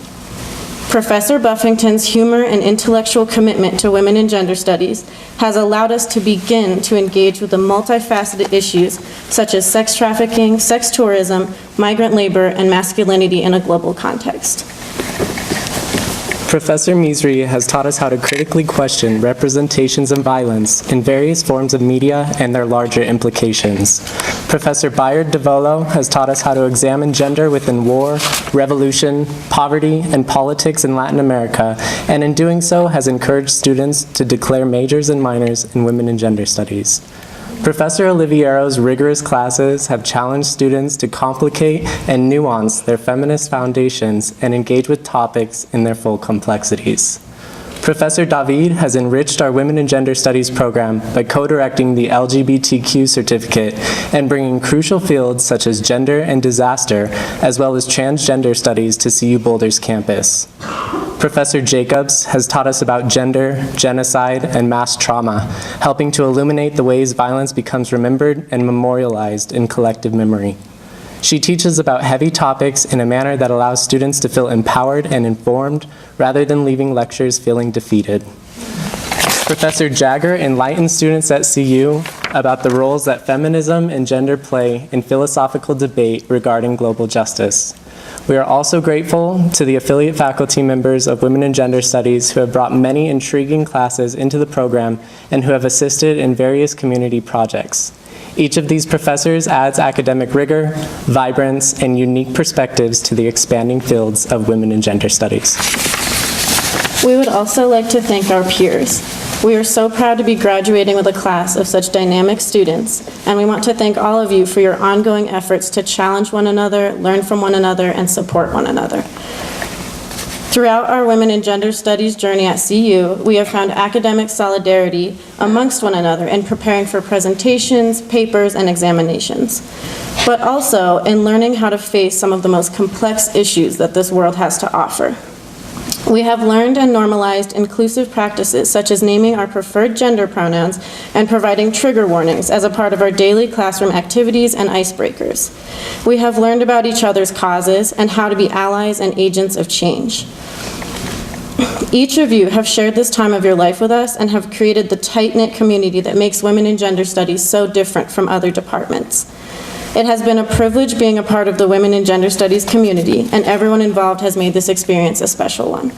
Professor Buffington's humor and intellectual commitment to women and gender studies has allowed us to begin to engage with the multifaceted issues such as sex trafficking, sex tourism, migrant labor, and masculinity in a global context. Professor Misri has taught us how to critically question representations of violence in various forms of media and their larger implications. Professor Bayard DeVolo has taught us how to examine gender within war, revolution, poverty, and politics in Latin America, and in doing so has encouraged students to declare majors and minors in women and gender studies. Professor Oliviero's rigorous classes have challenged students to complicate and nuance their feminist foundations and engage with topics in their full complexities. Professor David has enriched our Women and Gender Studies program by co-directing the LGBTQ certificate and bringing crucial fields such as gender and disaster, as well as transgender studies to CU-Boulder's campus. Professor Jacobs has taught us about gender, genocide, and mass trauma, helping to illuminate the ways violence becomes remembered and memorialized in collective memory. She teaches about heavy topics in a manner that allows students to feel empowered and informed, rather than leaving lectures feeling defeated. Professor Jagger enlightens students at CU about the roles that feminism and gender play in philosophical debate regarding global justice. We are also grateful to the affiliate faculty members of Women and Gender Studies who have brought many intriguing classes into the program and who have assisted in various community projects. Each of these professors adds academic rigor, vibrance, and unique perspectives to the expanding fields of Women and Gender Studies. We would also like to thank our peers. We are so proud to be graduating with a class of such dynamic students, and we want to thank all of you for your ongoing efforts to challenge one another, learn from one another, and support one another. Throughout our Women and Gender Studies journey at CU, we have found academic solidarity amongst one another in preparing for presentations, papers, and examinations, but also in learning how to face some of the most complex issues that this world has to offer. We have learned and normalized inclusive practices such as naming our preferred gender pronouns and providing trigger warnings as a part of our daily classroom activities and icebreakers. We have learned about each other's causes and how to be allies and agents of change. Each of you have shared this time of your life with us and have created the tight-knit community that makes Women and Gender Studies so different from other departments. It has been a privilege being a part of the Women and Gender Studies community, and everyone involved has made this experience a special one.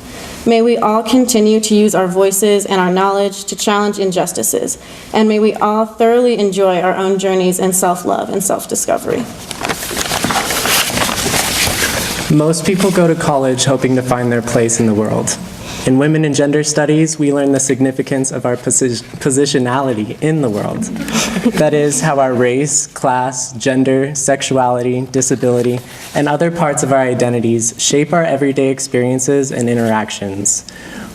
May we all continue to use our voices and our knowledge to challenge injustices, and may we all thoroughly enjoy our own journeys in self-love and self-discovery. Most people go to college hoping to find their place in the world. In Women and Gender Studies, we learn the significance of our positionality in the world. That is, how our race, class, gender, sexuality, disability, and other parts of our identities shape our everyday experiences and interactions.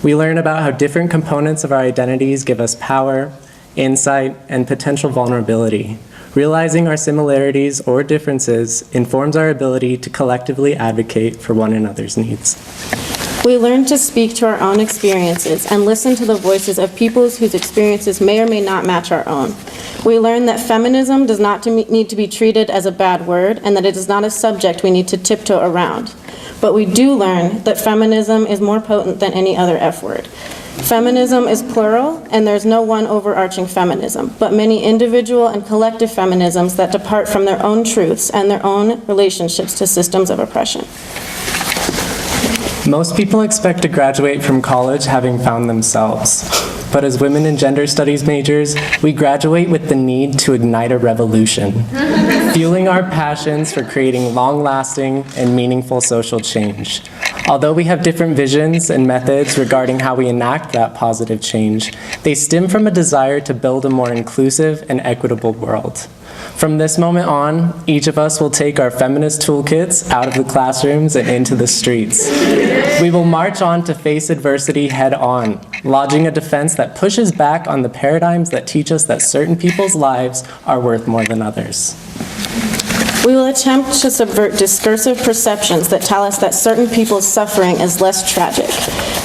We learn about how different components of our identities give us power, insight, and potential vulnerability. Realizing our similarities or differences informs our ability to collectively advocate for one another's needs. We learn to speak to our own experiences and listen to the voices of people whose experiences may or may not match our own. We learn that feminism does not need to be treated as a bad word and that it is not a subject we need to tiptoe around. But we do learn that feminism is more potent than any other F word. Feminism is plural, and there's no one overarching feminism, but many individual and collective feminisms that depart from their own truths and their own relationships to systems of oppression. Most people expect to graduate from college having found themselves. But as Women and Gender Studies majors, we graduate with the need to ignite a revolution, fueling our passions for creating long-lasting and meaningful social change. Although we have different visions and methods regarding how we enact that positive change, they stem from a desire to build a more inclusive and equitable world. From this moment on, each of us will take our feminist toolkits out of the classrooms and into the streets. We will march on to face adversity head on, lodging a defense that pushes back on the paradigms that teach us that certain people's lives are worth more than others. We will attempt to subvert discursive perceptions that tell us that certain people's suffering is less tragic.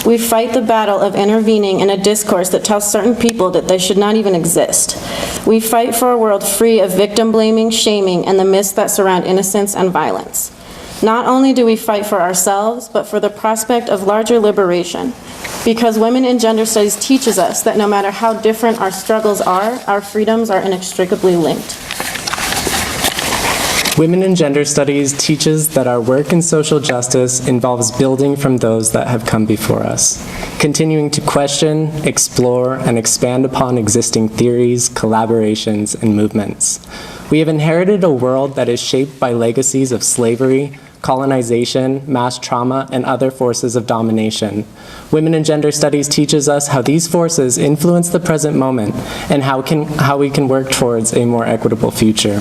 We fight the battle of intervening in a discourse that tells certain people that they should not even exist. We fight for a world free of victim blaming, shaming, and the myths that surround innocence and violence. Not only do we fight for ourselves, but for the prospect of larger liberation, because women in gender studies teaches us that no matter how different our struggles are, our freedoms are inextricably linked. Women in Gender Studies teaches that our work in social justice involves building from those that have come before us, continuing to question, explore, and expand upon existing theories, collaborations, and movements. We have inherited a world that is shaped by legacies of slavery, colonization, mass trauma, and other forces of domination. Women in Gender Studies teaches us how these forces influence the present moment and how we can work towards a more equitable future.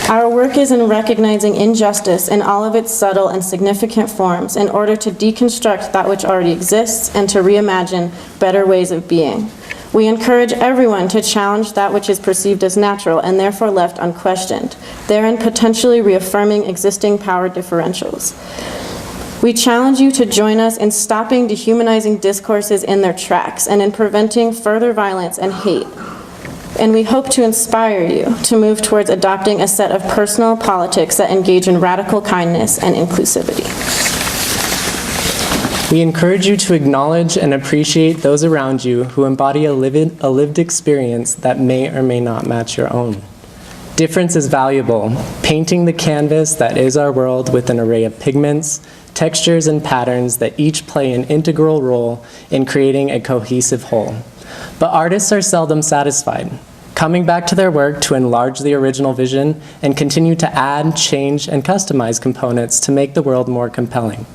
Our work is in recognizing injustice in all of its subtle and significant forms in order to deconstruct that which already exists and to reimagine better ways of being. We encourage everyone to challenge that which is perceived as natural and therefore left unquestioned, therein potentially reaffirming existing power differentials. We challenge you to join us in stopping dehumanizing discourses in their tracks and in preventing further violence and hate. And we hope to inspire you to move towards adopting a set of personal politics that engage in radical kindness and inclusivity. We encourage you to acknowledge and appreciate those around you who embody a lived experience that may or may not match your own. Difference is valuable, painting the canvas that is our world with an array of pigments, textures, and patterns that each play an integral role in creating a cohesive whole. But artists are seldom satisfied, coming back to their work to enlarge the original vision and continue to add, change, and customize components to make the world more compelling.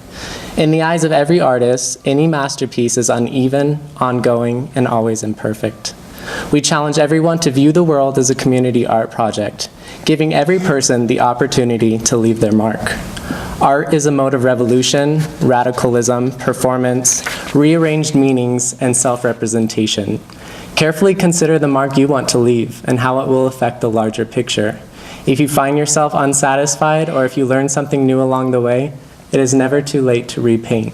In the eyes of every artist, any masterpiece is uneven, ongoing, and always imperfect. We challenge everyone to view the world as a community art project, giving every person the opportunity to leave their mark. Art is a mode of revolution, radicalism, performance, rearranged meanings, and self-representation. Carefully consider the mark you want to leave and how it will affect the larger picture. If you find yourself unsatisfied or if you learn something new along the way, it is never too late to repaint.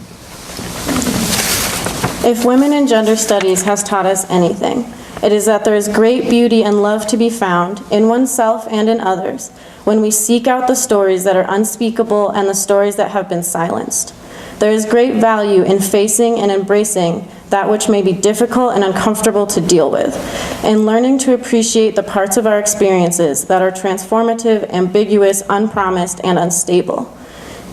If Women in Gender Studies has taught us anything, it is that there is great beauty and love to be found in oneself and in others when we seek out the stories that are unspeakable and the stories that have been silenced. There is great value in facing and embracing that which may be difficult and uncomfortable to deal with, in learning to appreciate the parts of our experiences that are transformative, ambiguous, unpromised, and unstable.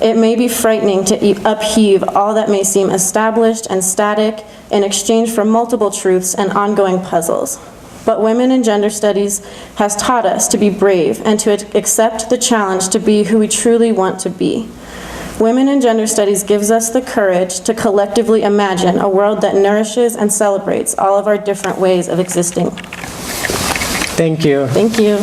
It may be frightening to upheave all that may seem established and static in exchange for multiple truths and ongoing puzzles. But Women in Gender Studies has taught us to be brave and to accept the challenge to be who we truly want to be. Women in Gender Studies gives us the courage to collectively imagine a world that nourishes and celebrates all of our different ways of existing. Thank you. Thank you.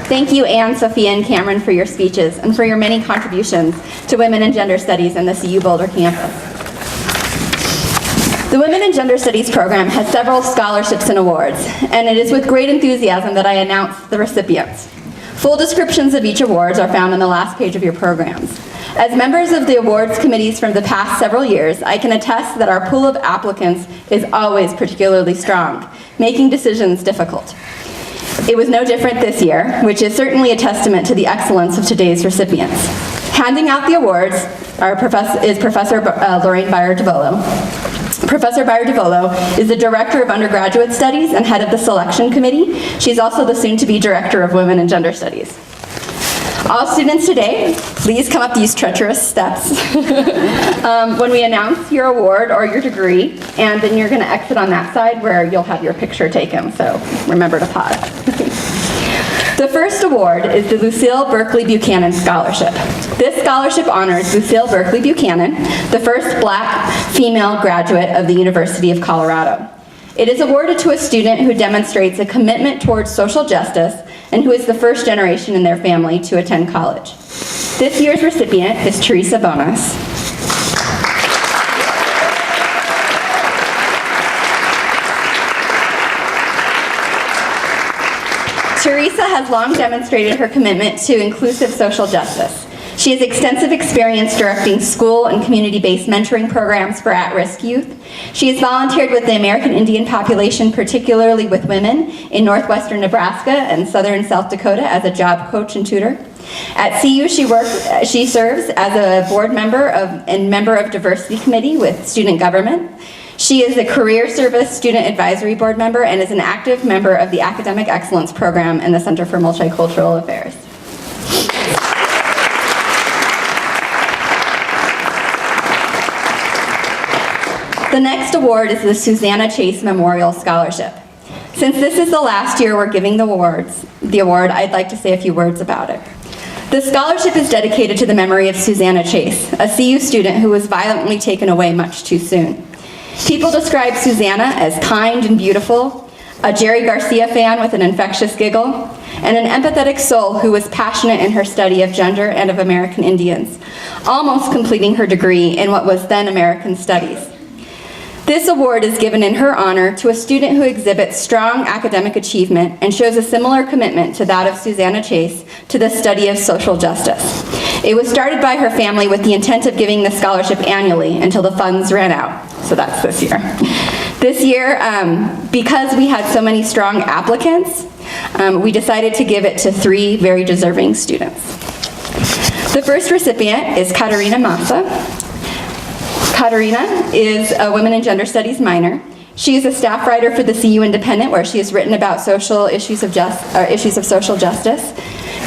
Thank you, Anne, Sophia, and Cameron, for your speeches and for your many contributions to Women in Gender Studies in the CU-Boulder campus. The Women in Gender Studies program has several scholarships and awards, and it is with great enthusiasm that I announce the recipients. Full descriptions of each awards are found on the last page of your programs. As members of the awards committees from the past several years, I can attest that our pool of applicants is always particularly strong, making decisions difficult. It was no different this year, which is certainly a testament to the excellence of today's recipients. Handing out the awards is Professor Lorraine Beyer-DeVolo. Professor Beyer-DeVolo is the Director of Undergraduate Studies and head of the Selection Committee. She's also the soon-to-be Director of Women in Gender Studies. All students today, please come up these treacherous steps when we announce your award or your degree, and then you're going to exit on that side where you'll have your picture taken, so remember to pause. The first award is the Lucille Berkeley Buchanan Scholarship. This scholarship honors Lucille Berkeley Buchanan, the first Black female graduate of the University of Colorado. It is awarded to a student who demonstrates a commitment towards social justice and who is the first generation in their family to attend college. This year's recipient is Teresa Bonas. Teresa has long demonstrated her commitment to inclusive social justice. She has extensive experience directing school and community-based mentoring programs for at-risk youth. She has volunteered with the American Indian population, particularly with women, in northwestern Nebraska and southern South Dakota as a job coach and tutor. At CU, she serves as a board member and member of diversity committee with student government. She is a career service student advisory board member and is an active member of the Academic Excellence Program and the Center for Multicultural Affairs. The next award is the Susanna Chase Memorial Scholarship. Since this is the last year we're giving the award, I'd like to say a few words about it. The scholarship is dedicated to the memory of Susanna Chase, a CU student who was violently taken away much too soon. People describe Susanna as kind and beautiful, a Jerry Garcia fan with an infectious giggle, and an empathetic soul who was passionate in her study of gender and of American Indians, almost completing her degree in what was then American Studies. This award is given in her honor to a student who exhibits strong academic achievement and shows a similar commitment to that of Susanna Chase to the study of social justice. It was started by her family with the intent of giving the scholarship annually until the funds ran out, so that's this year. This year, because we had so many strong applicants, we decided to give it to 3 very deserving students. The first recipient is Katarina Massa. Katarina is a Women and Gender Studies minor. She is a staff writer for the CU Independent, where she has written about social issues of social justice.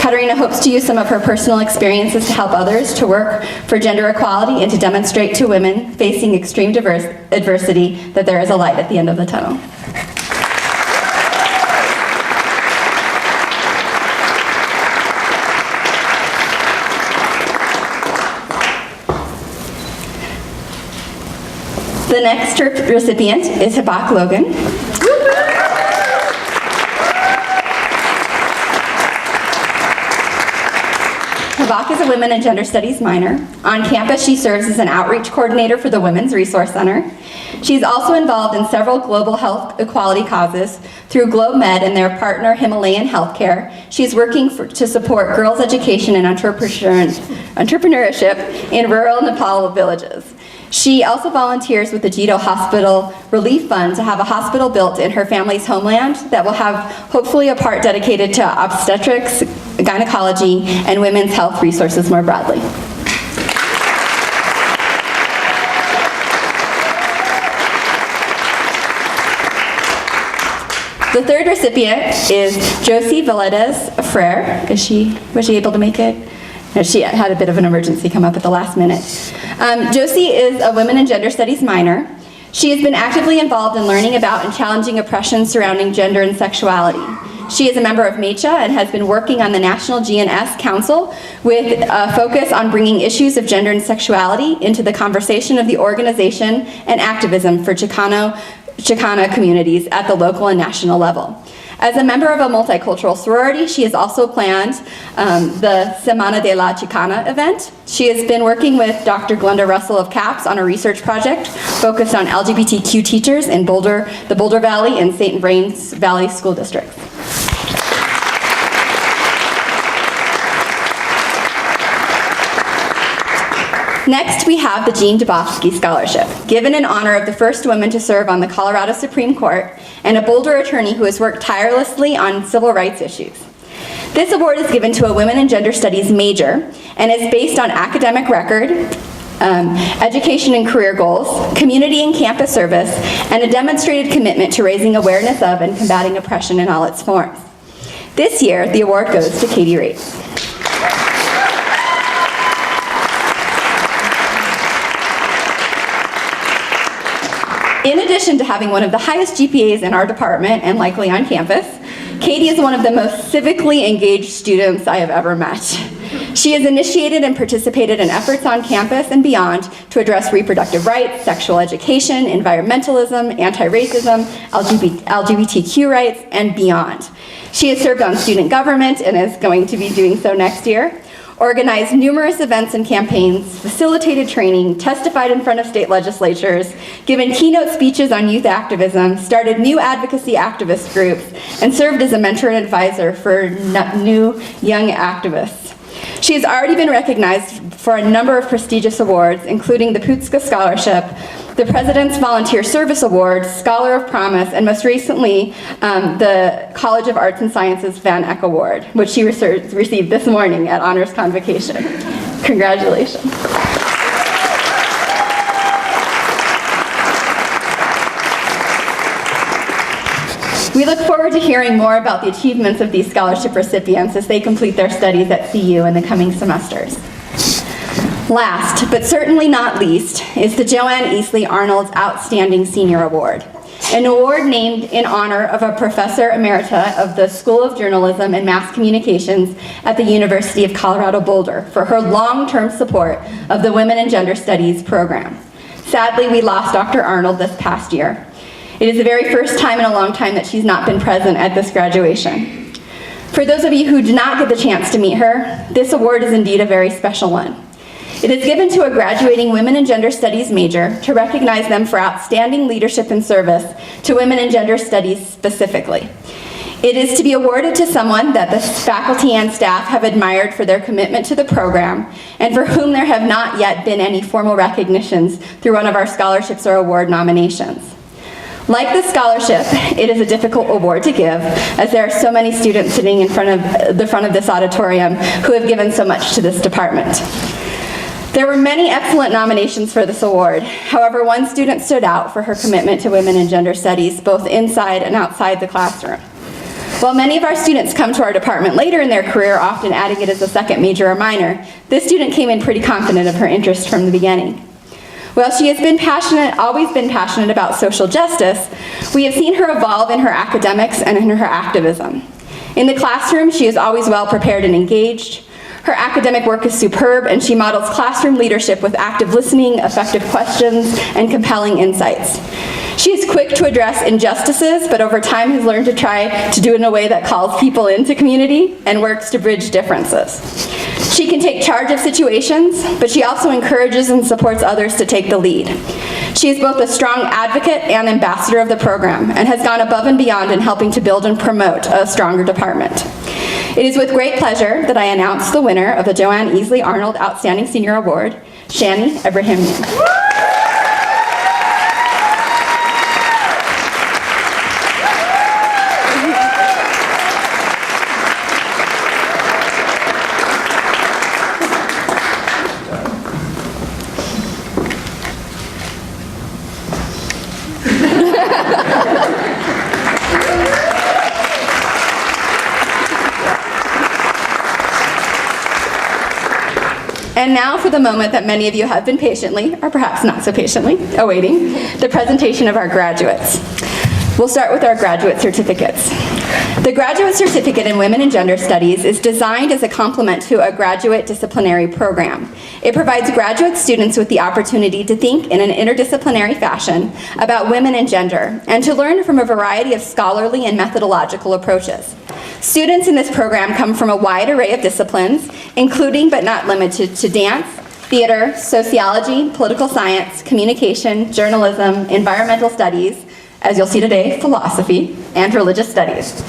Katarina hopes to use some of her personal experiences to help others to work for gender equality and to demonstrate to women facing extreme adversity that there is a light at the end of the tunnel. The next recipient is Habak Logan. Habak is a Women and Gender Studies minor. On campus, she serves as an outreach coordinator for the Women's Resource Center. She's also involved in several global health equality causes through GlobeMed and their partner Himalayan Healthcare. She's working to support girls' education and entrepreneurship in rural Nepal villages. She also volunteers with the Jito Hospital Relief Fund to have a hospital built in her family's homeland that will have hopefully a part dedicated to obstetrics, gynecology, and women's health resources more broadly. The third recipient is Josie Valedez Frere. Was she able to make it? No, she had a bit of an emergency come up at the last minute. Josie is a Women and Gender Studies minor. She has been actively involved in learning about and challenging oppression surrounding gender and sexuality. She is a member of MECHA and has been working on the National GNS Council with a focus on bringing issues of gender and sexuality into the conversation of the organization and activism for Chicana communities at the local and national level. As a member of a multicultural sorority, she has also planned the Semana de la Chicana event. She has been working with Dr. Glenda Russell of CAPS on a research project focused on LGBTQ teachers in the Boulder Valley and St. Vrains Valley school districts. Next, we have the Jean Dubofsky Scholarship, given in honor of the first woman to serve on the Colorado Supreme Court and a Boulder attorney who has worked tirelessly on civil rights issues. This award is given to a Women and Gender Studies major and is based on academic record, education and career goals, community and campus service, and a demonstrated commitment to raising awareness of and combating oppression in all its forms. This year, the award goes to Katie Rates. In addition to having one of the highest GPAs in our department and likely on campus, Katie is one of the most civically engaged students I have ever met. She has initiated and participated in efforts on campus and beyond to address reproductive rights, sexual education, environmentalism, anti-racism, LGBTQ rights, and beyond. She has served on student government and is going to be doing so next year, organized numerous events and campaigns, facilitated training, testified in front of state legislatures, given keynote speeches on youth activism, started new advocacy activist groups, and served as a mentor and advisor for new young activists. She has already been recognized for a number of prestigious awards, including the Putska Scholarship, the President's Volunteer Service Award, Scholar of Promise, and most recently, the College of Arts and Sciences Van Eck Award, which she received this morning at Honors Convocation. Congratulations. We look forward to hearing more about the achievements of these scholarship recipients as they complete their studies at CU in the coming semesters. Last, but certainly not least, is the Joanne Easley Arnold Outstanding Senior Award, an award named in honor of a Professor Emerita of the School of Journalism and Mass Communications at the University of Colorado Boulder for her long-term support of the Women and Gender Studies program. Sadly, we lost Dr. Arnold this past year. It is the very first time in a long time that she's not been present at this graduation. For those of you who did not get the chance to meet her, this award is indeed a very special one. It is given to a graduating Women and Gender Studies major to recognize them for outstanding leadership and service to women and gender studies specifically. It is to be awarded to someone that the faculty and staff have admired for their commitment to the program and for whom there have not yet been any formal recognitions through one of our scholarships or award nominations. Like the scholarship, it is a difficult award to give, as there are so many students sitting in front of this auditorium who have given so much to this department. There were many excellent nominations for this award. However, one student stood out for her commitment to women and gender studies, both inside and outside the classroom. While many of our students come to our department later in their career, often adding it as a second major or minor, this student came in pretty confident of her interest from the beginning. While she has always been passionate about social justice, we have seen her evolve in her academics and in her activism. In the classroom, she is always well prepared and engaged. Her academic work is superb, and she models classroom leadership with active listening, effective questions, and compelling insights. She is quick to address injustices, but over time has learned to try to do it in a way that calls people into community and works to bridge differences. She can take charge of situations, but she also encourages and supports others to take the lead. She is both a strong advocate and ambassador of the program and has gone above and beyond in helping to build and promote a stronger department. It is with great pleasure that I announce the winner of the Joanne Easley Arnold Outstanding Senior Award, Shani Ebrahimian. And now for the moment that many of you have been patiently, or perhaps not so patiently, awaiting, the presentation of our graduates. We'll start with our graduate certificates. The Graduate Certificate in Women and Gender Studies is designed as a complement to a graduate disciplinary program. It provides graduate students with the opportunity to think in an interdisciplinary fashion about women and gender, and to learn from a variety of scholarly and methodological approaches. Students in this program come from a wide array of disciplines, including but not limited to dance, theater, sociology, political science, communication, journalism, environmental studies, as you'll see today, philosophy, and religious studies.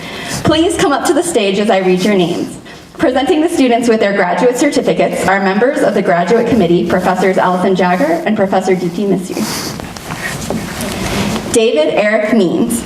Please come up to the stage as I read your names. Presenting the students with their graduate certificates are members of the graduate committee, Professors Allison Jagger and Professor Diti Missu. David Eric Means.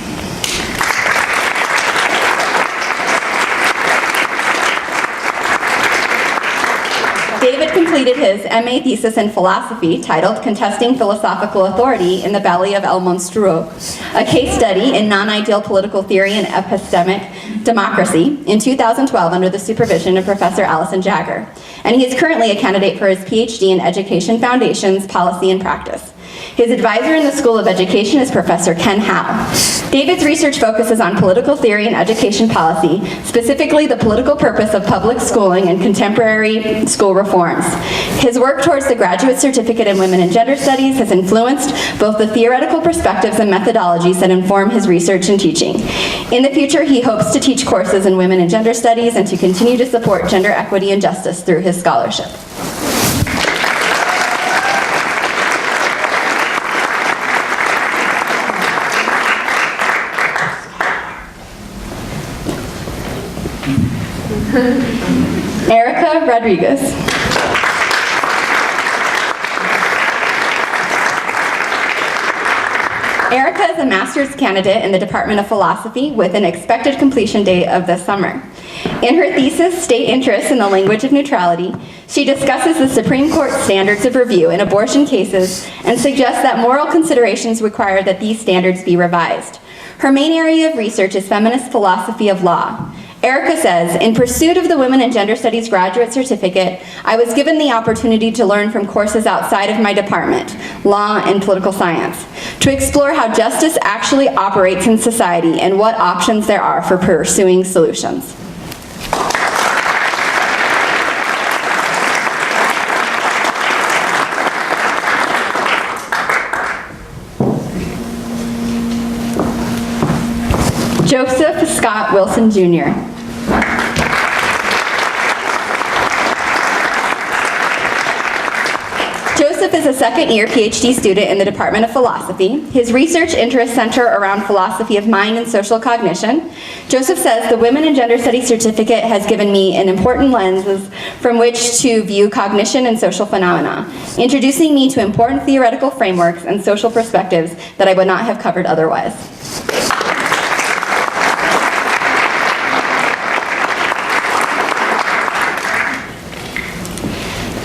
David completed his MA thesis in philosophy titled Contesting Philosophical Authority in the Valley of El Monstruo, a case study in non-ideal political theory and epistemic democracy in 2012 under the supervision of Professor Allison Jagger. And he is currently a candidate for his PhD in Education Foundations, Policy and Practice. His advisor in the School of Education is Professor Ken Howe. David's research focuses on political theory and education policy, specifically the political purpose of public schooling and contemporary school reforms. His work towards the Graduate Certificate in Women and Gender Studies has influenced both the theoretical perspectives and methodologies that inform his research and teaching. In the future, he hopes to teach courses in women and gender studies and to continue to support gender equity and justice through his scholarship. Erica Rodriguez. Erica is a master's candidate in the Department of Philosophy with an expected completion date of this summer. In her thesis, State Interests in the Language of Neutrality, she discusses the Supreme Court's standards of review in abortion cases and suggests that moral considerations require that these standards be revised. Her main area of research is feminist philosophy of law. Erica says, in pursuit of the Women and Gender Studies Graduate Certificate, I was given the opportunity to learn from courses outside of my department, law and political science, to explore how justice actually operates in society and what options there are for pursuing solutions. Joseph Scott Wilson, Jr. Joseph is a second-year PhD student in the Department of Philosophy. His research interests center around philosophy of mind and social cognition. Joseph says, the Women and Gender Studies certificate has given me an important lens from which to view cognition and social phenomena, introducing me to important theoretical frameworks and social perspectives that I would not have covered otherwise.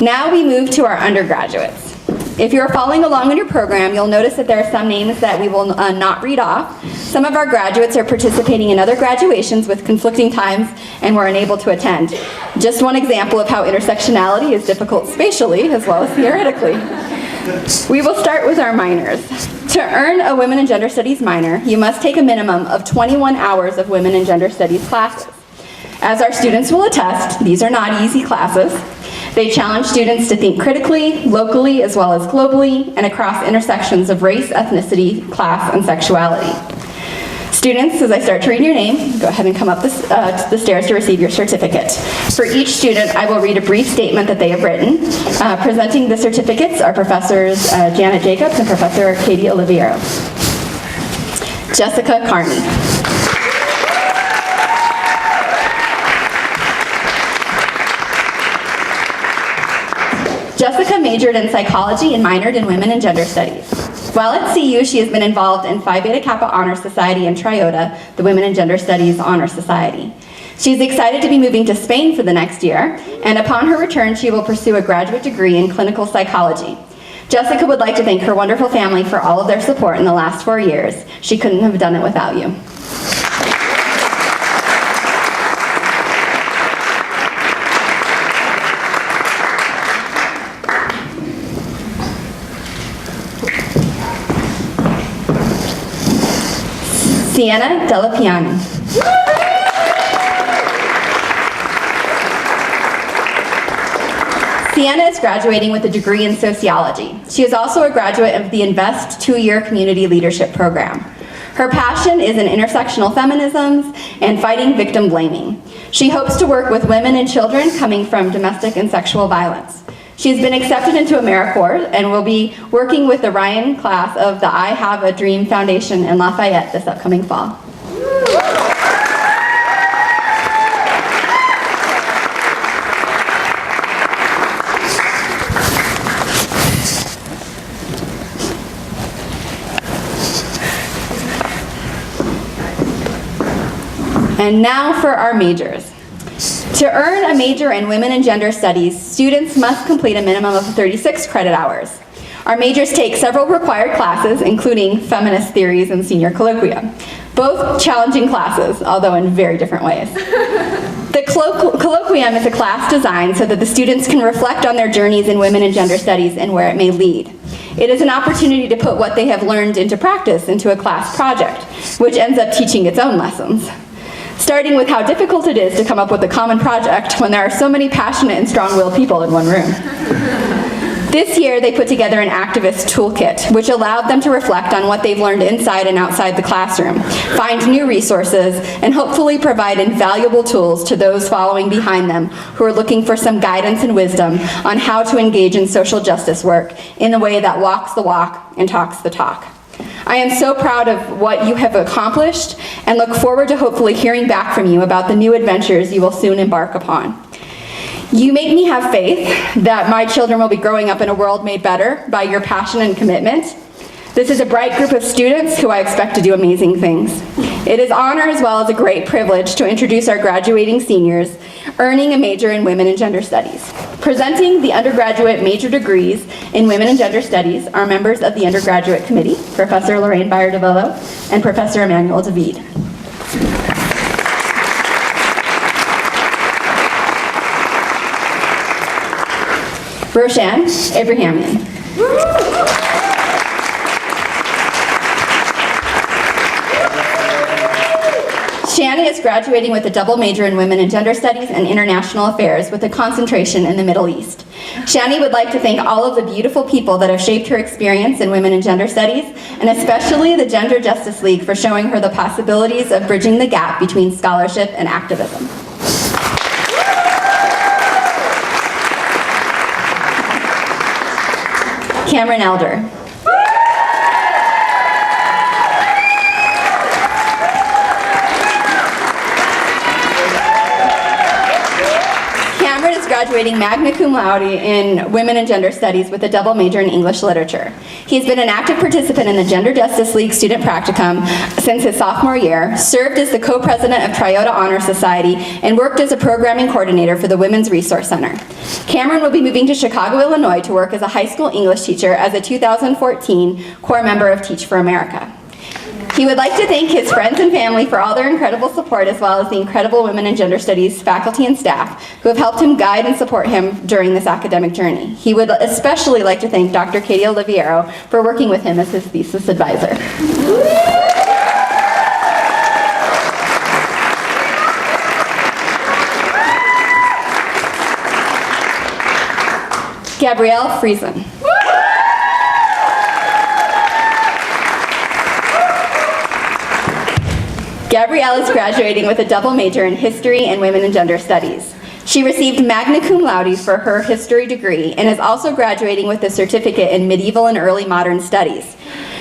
Now we move to our undergraduates. If you're following along in your program, you'll notice that there are some names that we will not read off. Some of our graduates are participating in other graduations with conflicting times and were unable to attend. Just one example of how intersectionality is difficult spatially as well as theoretically. We will start with our minors. To earn a Women and Gender Studies minor, you must take a minimum of 21 hours of Women and Gender Studies classes. As our students will attest, these are not easy classes. They challenge students to think critically, locally, as well as globally, and across intersections of race, ethnicity, class, and sexuality. Students, as I start to read your name, go ahead and come up the stairs to receive your certificate. For each student, I will read a brief statement that they have written. Presenting the certificates are Professors Janet Jacobs and Professor Katie Oliviero. Jessica Carney. Jessica majored in psychology and minored in women and gender studies. While at CU, she has been involved in Phi Beta Kappa Honor Society and Triota, the Women and Gender Studies Honor Society. She's excited to be moving to Spain for the next year, and upon her return, she will pursue a graduate degree in clinical psychology. Jessica would like to thank her wonderful family for all of their support in the last 4 years. She couldn't have done it without you. Sienna Delapiani. Sienna is graduating with a degree in sociology. She is also a graduate of the Invest 2-year Community Leadership Program. Her passion is in intersectional feminisms and fighting victim blaming. She hopes to work with women and children coming from domestic and sexual violence. She has been accepted into AmeriCorps and will be working with the Ryan class of the I Have a Dream Foundation in Lafayette this upcoming fall. And now for our majors. To earn a major in Women and Gender Studies, students must complete a minimum of 36 credit hours. Our majors take several required classes, including feminist theories and senior colloquia. Both challenging classes, although in very different ways. The colloquium is a class designed so that the students can reflect on their journeys in women and gender studies and where it may lead. It is an opportunity to put what they have learned into practice into a class project, which ends up teaching its own lessons. Starting with how difficult it is to come up with a common project when there are so many passionate and strong-willed people in one room. This year, they put together an activist toolkit, which allowed them to reflect on what they've learned inside and outside the classroom, find new resources, and hopefully provide invaluable tools to those following behind them who are looking for some guidance and wisdom on how to engage in social justice work in a way that walks the walk and talks the talk. I am so proud of what you have accomplished and look forward to hopefully hearing back from you about the new adventures you will soon embark upon. You make me have faith that my children will be growing up in a world made better by your passion and commitment. This is a bright group of students who I expect to do amazing things. It is honor as well as a great privilege to introduce our graduating seniors, earning a major in Women and Gender Studies. Presenting the undergraduate major degrees in Women and Gender Studies are members of the undergraduate committee, Professor Lorraine Bayer-DeVolo and Professor Emmanuel David. Roshan Abrahamian. Shani is graduating with a double major in Women and Gender Studies and International Affairs with a concentration in the Middle East. Shani would like to thank all of the beautiful people that have shaped her experience in Women and Gender Studies, and especially the Gender Justice League for showing her the possibilities of bridging the gap between scholarship and activism. Cameron Elder. Cameron is graduating magna cum laude in Women and Gender Studies with a double major in English Literature. He's been an active participant in the Gender Justice League Student Practicum since his sophomore year, served as the co-president of Triota Honor Society, and worked as a programming coordinator for the Women's Resource Center. Cameron will be moving to Chicago, Illinois to work as a high school English teacher as a 2014 core member of Teach for America. He would like to thank his friends and family for all their incredible support, as well as the incredible Women and Gender Studies faculty and staff who have helped him guide and support him during this academic journey. He would especially like to thank Dr. Katie Oliviero for working with him as his thesis advisor. Gabrielle Friesen. Gabrielle is graduating with a double major in History and Women and Gender Studies. She received magna cum laude for her history degree and is also graduating with a certificate in Medieval and Early Modern Studies.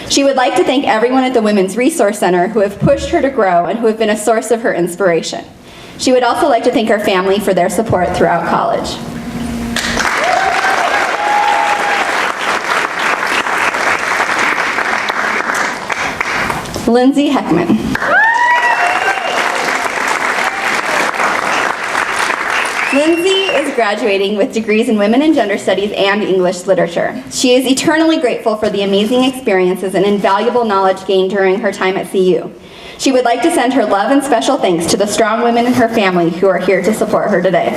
She would like to thank everyone at the Women's Resource Center who have pushed her to grow and who have been a source of her inspiration. She would also like to thank her family for their support throughout college. Lindsay Heckman. Lindsay is graduating with degrees in Women and Gender Studies and English Literature. She is eternally grateful for the amazing experiences and invaluable knowledge gained during her time at CU. She would like to send her love and special thanks to the strong women in her family who are here to support her today.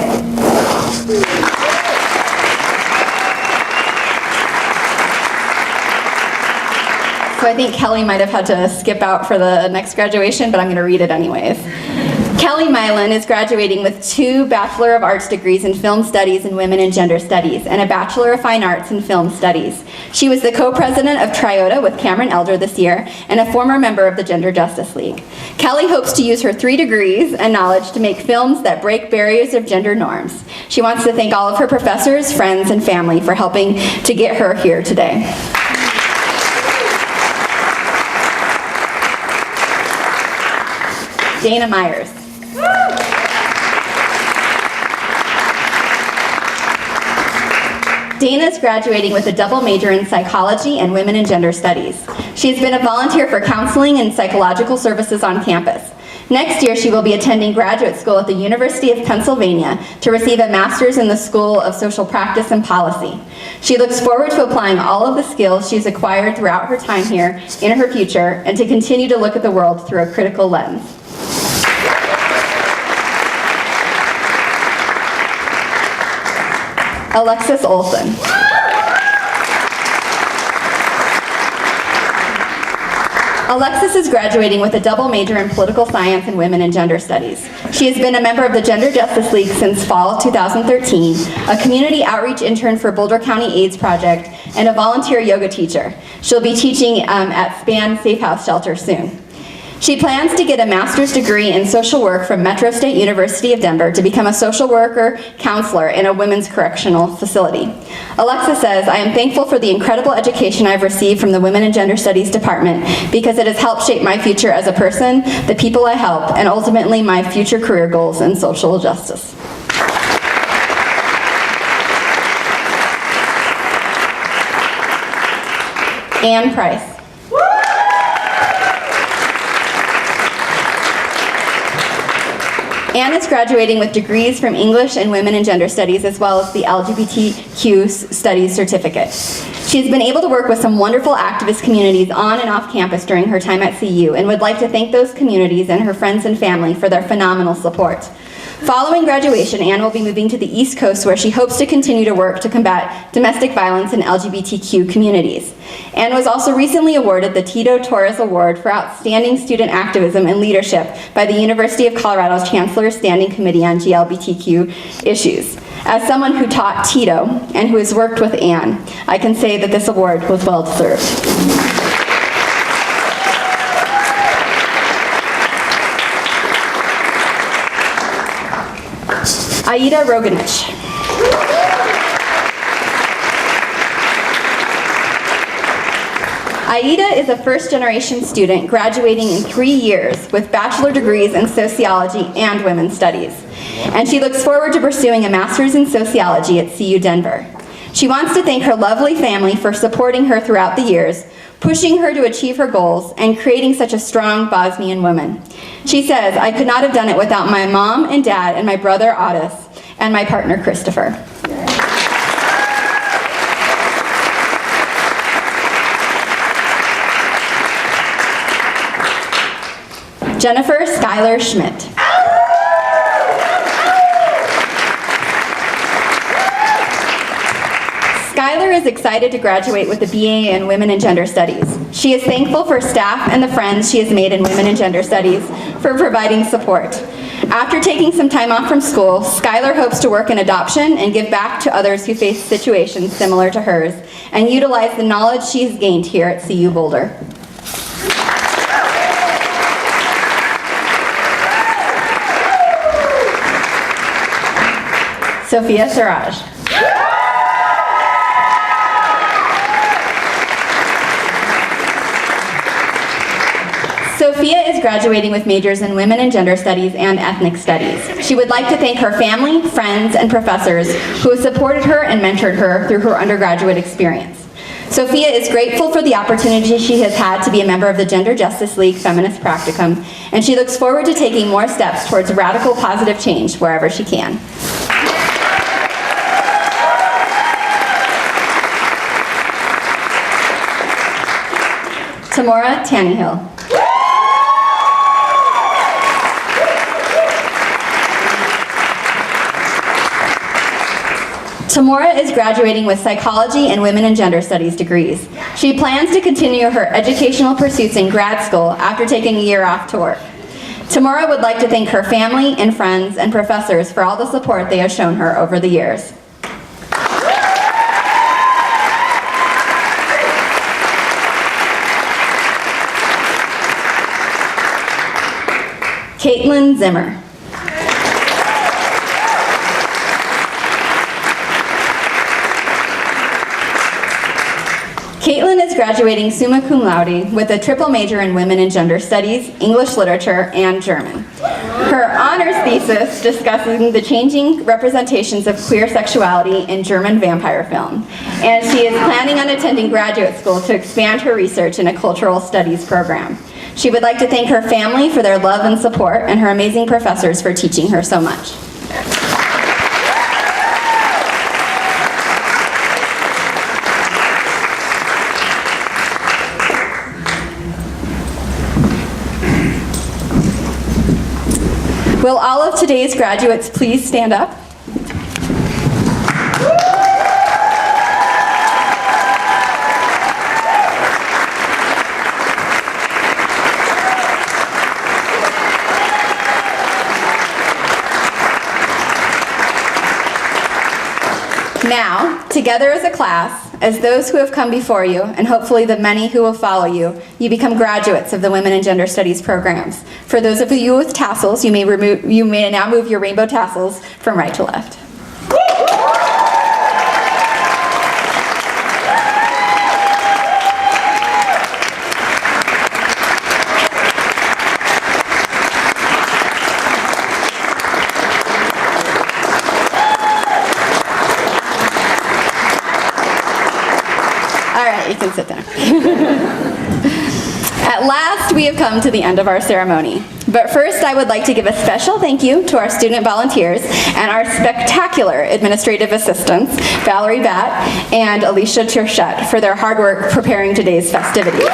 So I think Kelly might have had to skip out for the next graduation, but I'm going to read it anyways. Kelly Milan is graduating with 2 Bachelor of Arts degrees in Film Studies and Women and Gender Studies and a Bachelor of Fine Arts in Film Studies. She was the co-president of Triota with Cameron Elder this year and a former member of the Gender Justice League. Kelly hopes to use her 3 degrees and knowledge to make films that break barriers of gender norms. She wants to thank all of her professors, friends, and family for helping to get her here today. Dana Myers. Dana is graduating with a double major in psychology and women and gender studies. She has been a volunteer for counseling and psychological services on campus. Next year, she will be attending graduate school at the University of Pennsylvania to receive a master's in the School of Social Practice and Policy. She looks forward to applying all of the skills she's acquired throughout her time here in her future and to continue to look at the world through a critical lens. Alexis Olson. Alexis is graduating with a double major in political science and women and gender studies. She has been a member of the Gender Justice League since fall of 2013, a community outreach intern for Boulder County AIDS Project, and a volunteer yoga teacher. She'll be teaching at Span Safe House Shelter soon. She plans to get a master's degree in social work from Metro State University of Denver to become a social worker counselor in a women's correctional facility. Alexa says, "I am thankful for the incredible education I've received from the Women and Gender Studies Department because it has helped shape my future as a person, the people I help, and ultimately my future career goals in social justice." Ann Price. Anne is graduating with degrees from English and Women and Gender Studies, as well as the LGBTQ Studies certificate. She has been able to work with some wonderful activist communities on and off campus during her time at CU, and would like to thank those communities and her friends and family for their phenomenal support. Following graduation, Anne will be moving to the East Coast, where she hopes to continue to work to combat domestic violence in LGBTQ communities. Anne was also recently awarded the Tito Torres Award for Outstanding Student Activism and Leadership by the University of Colorado's Chancellor's Standing Committee on GLBTQ Issues. As someone who taught Tito and who has worked with Anne, I can say that this award was well deserved. Aida Roganich. Aida is a first-generation student graduating in 3 years with bachelor degrees in sociology and women's studies. And she looks forward to pursuing a master's in sociology at CU Denver. She wants to thank her lovely family for supporting her throughout the years, pushing her to achieve her goals, and creating such a strong Bosnian woman. She says, "I could not have done it without my mom and dad and my brother Otis and my partner Christopher." Jennifer Schuyler Schmidt. Schuyler is excited to graduate with a BA in Women and Gender Studies. She is thankful for staff and the friends she has made in Women and Gender Studies for providing support. After taking some time off from school, Schuyler hopes to work in adoption and give back to others who face situations similar to hers, and utilize the knowledge she has gained here at CU-Boulder. Sophia Surage. Sophia is graduating with majors in Women and Gender Studies and Ethnic Studies. She would like to thank her family, friends, and professors who have supported her and mentored her through her undergraduate experience. Sophia is grateful for the opportunity she has had to be a member of the Gender Justice League Feminist Practicum, and she looks forward to taking more steps towards radical positive change wherever she can. Tamora Tannehill. Tamora is graduating with psychology and women and gender studies degrees. She plans to continue her educational pursuits in grad school after taking a year off to work. Tamora would like to thank her family and friends and professors for all the support they have shown her over the years. Caitlin Zimmer. Caitlin is graduating summa cum laude with a triple major in Women and Gender Studies, English Literature, and German. Her honors thesis discussing the changing representations of queer sexuality in German vampire film, and she is planning on attending graduate school to expand her research in a cultural studies program. She would like to thank her family for their love and support, and her amazing professors for teaching her so much. Will all of today's graduates please stand up? Now, together as a class, as those who have come before you, and hopefully the many who will follow you, you become graduates of the Women and Gender Studies programs. For those of you with tassels, you may now move your rainbow tassels from right to left. You can sit down. At last, we have come to the end of our ceremony. But first, I would like to give a special thank you to our student volunteers and our spectacular administrative assistants, Valerie Batt and Alicia Turchette, for their hard work preparing today's festivities.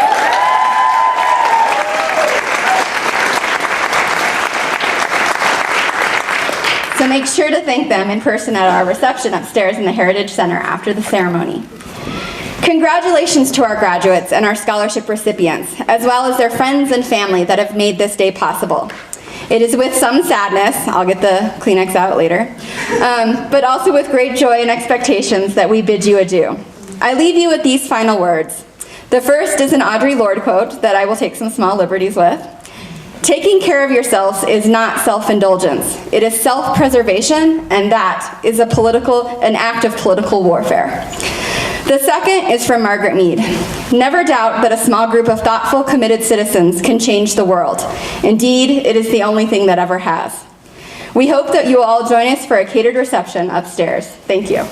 So make sure to thank them in person at our reception upstairs in the Heritage Center after the ceremony. Congratulations to our graduates and our scholarship recipients, as well as their friends and family that have made this day possible. It is with some sadness, I'll get the Kleenex out later, but also with great joy and expectations that we bid you adieu. I leave you with these final words. The first is an Audre Lorde quote that I will take some small liberties with. Taking care of yourselves is not self-indulgence. It is self-preservation, and that is an act of political warfare. The second is from Margaret Mead. Never doubt that a small group of thoughtful, committed citizens can change the world. Indeed, it is the only thing that ever has. We hope that you will all join us for a catered reception upstairs. Thank you.